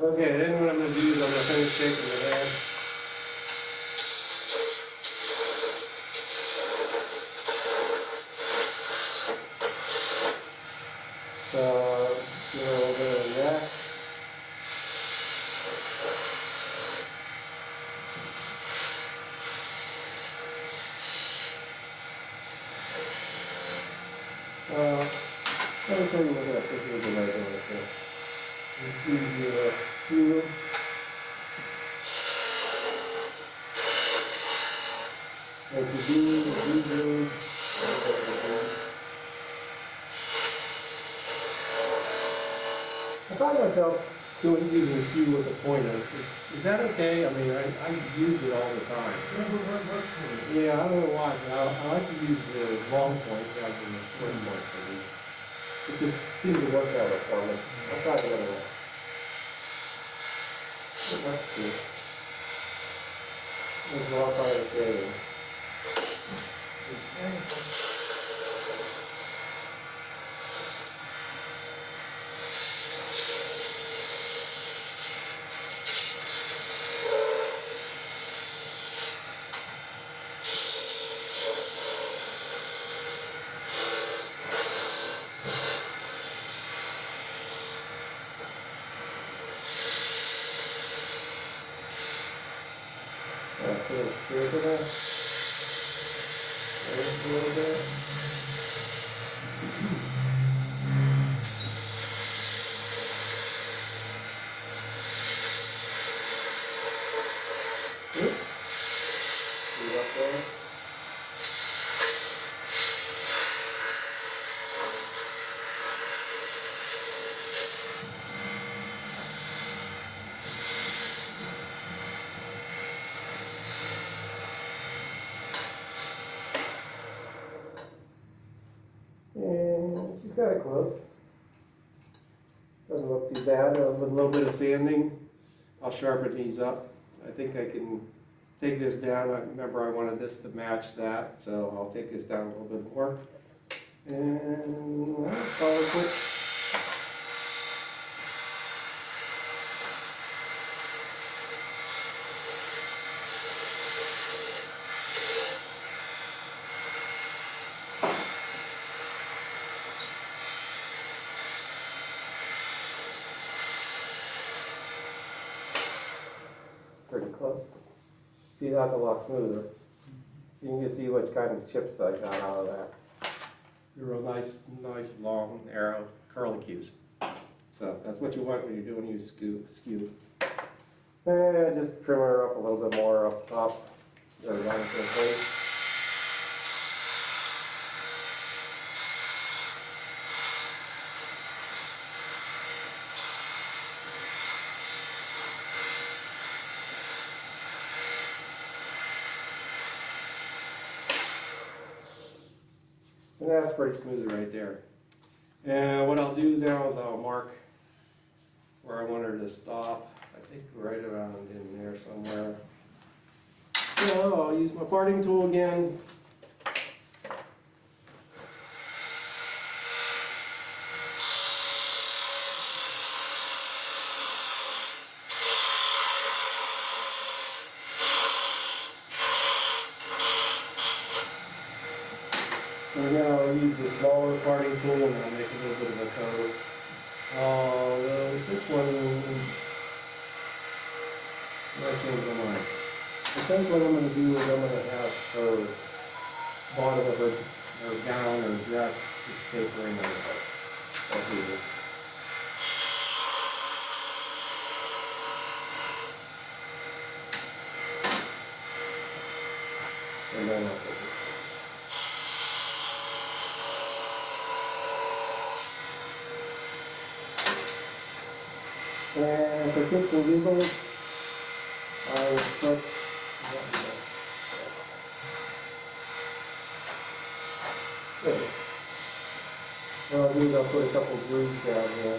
Okay, then what I'm going to do is I'm going to finish shaping the head. So, do a little bit of the neck. Let me show you what this is right here. Use your skewer. Like the glue. I find myself using the skewer with a pointer. Is that okay? I mean, I use it all the time. Yeah, I don't know why, but I like to use the long point rather than the short point for these. It just seems to work better for me. I'll try the other one. That's good. This is all kind of shading. little bit of that. A little bit. Oop. See it up there? And she's got it close. Doesn't look too bad. With a little bit of sanding, I'll sharpen these up. I think I can take this down. I remember I wanted this to match that, so I'll take this down a little bit more. And power switch. Pretty close. See, that's a lot smoother. You can see which kind of chips I got out of that. They're real nice, long, narrow, curly cues. So that's what you want when you're doing your skew. And just trim her up a little bit more up top. There we go, into the face. And that's pretty smooth right there. And what I'll do now is I'll mark where I want her to stop. I think right around in there somewhere. So I'll use my parting tool again. And now I'll use the smaller parting tool and I'll make a little bit of a curve. Although this one, might change my mind. I think what I'm going to do is I'm going to have her bottom of her gown or dress just tapering a little bit. I'll do it. And then I'll put it. And for kicks and giggles, I will put what I'll do is I'll put a couple grooves down here.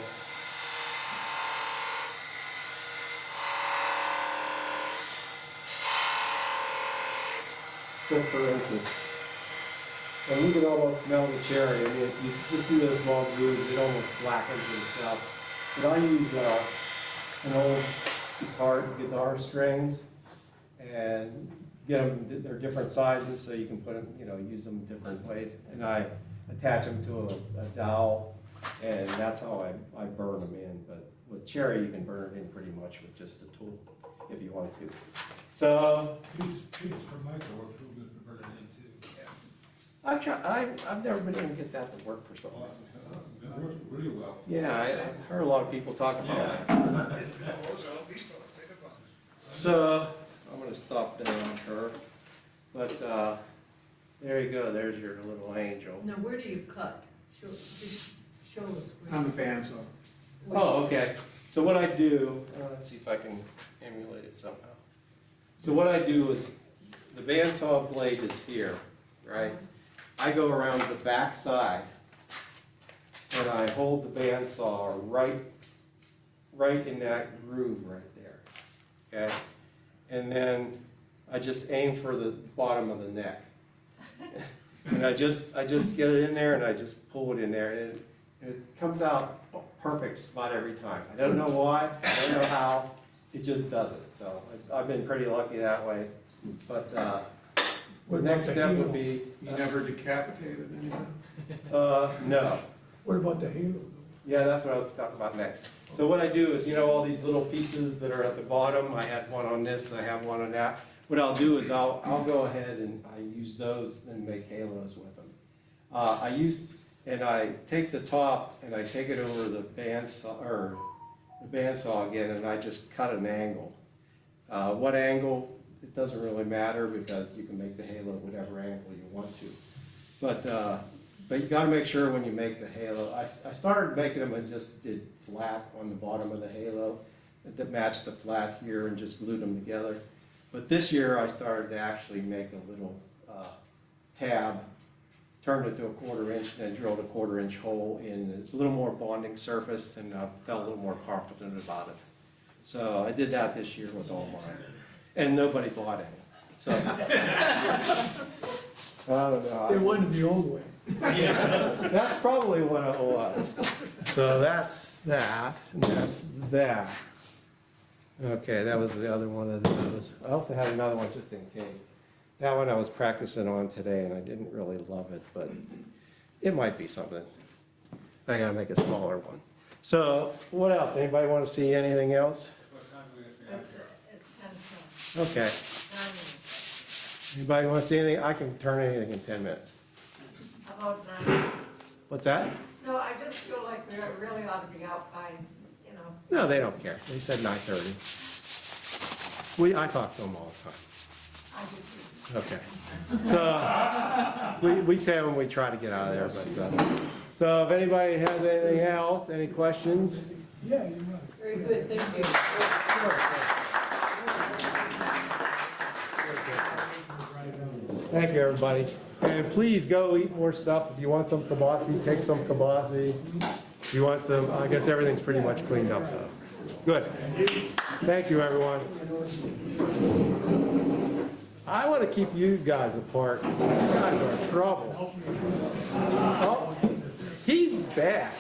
Just for inches. And you can almost smell the cherry. I mean, if you just do a small groove, it almost blackens itself. But I use an old guitar strings and get them, they're different sizes so you can put them, use them different ways. And I attach them to a dowel and that's how I burn them in. But with cherry, you can burn it in pretty much with just a tool if you want to. So. Pieces from Michael work real good for burning in too. I've never been able to get that to work for something. It works really well. Yeah, I've heard a lot of people talk about that. So, I'm gonna stop there on her. But, there you go, there's your little angel. Now, where do you cut? Just show us. where On you- the bandsaw. Oh, okay. So what I do, let's see if I can emulate it somehow. So what I do is, the bandsaw blade is here, right? I go around the back side and I hold the bandsaw right in that groove right there, okay? And then I just aim for the bottom of the neck. And I just get it in there and I just pull it in there and it comes out perfect just about every time. I don't know why, I don't know how, it just does it. So I've been pretty lucky that way. But the next step would be. You never decapitated anyone? No. What about the halo? Yeah, that's what I was talking about next. So what I do is, all these little pieces that are at the bottom, I had one on this, I have one on that. what I'll do is I'll go ahead and I use those and make halos with them. And I take the top and I take it over the bandsaw again, and I just cut an angle. What angle, it doesn't really matter because you can make the halo whatever angle you want to. But you gotta make sure when you make the halo, I started making them and just did flat on the bottom of the halo that matched the flat here and just glued them together. But this year I started to actually make a little tab, turned it to a 1/4 inch, and then drilled a 1/4 inch hole in. It's a little more bonding surface, and I felt a little more confident about it. So I did that this year with all mine, and nobody bought any. So I don't know. They wanted the old way. That's probably what it was. So that's that, and that's that. Okay, that was the other one of those. I also had another one just in case. That one I was practicing on today, and I didn't really love it, but it might be something. I gotta make a smaller one. So what else? Anybody want to see anything else? It's 10 to Okay. 9 minutes. Anybody want to see anything? I can turn anything in 10 minutes. About 9 minutes. What's that? No, I just feel like we really ought to be out by, No, they don't care. They said 9:30. I talk to them all the time. I just, Okay. So, we say when we try to get out of there, but, so if anybody has anything else, any questions? Yeah, you're right. Very good, thank you. Thank you, everybody. And please go eat more stuff. If you want some kibasi, take some kibasi. If you want some, I guess everything's pretty much cleaned up though. Good. Thank you, everyone. I want to keep you guys apart. You guys are in trouble. Oh, he's back.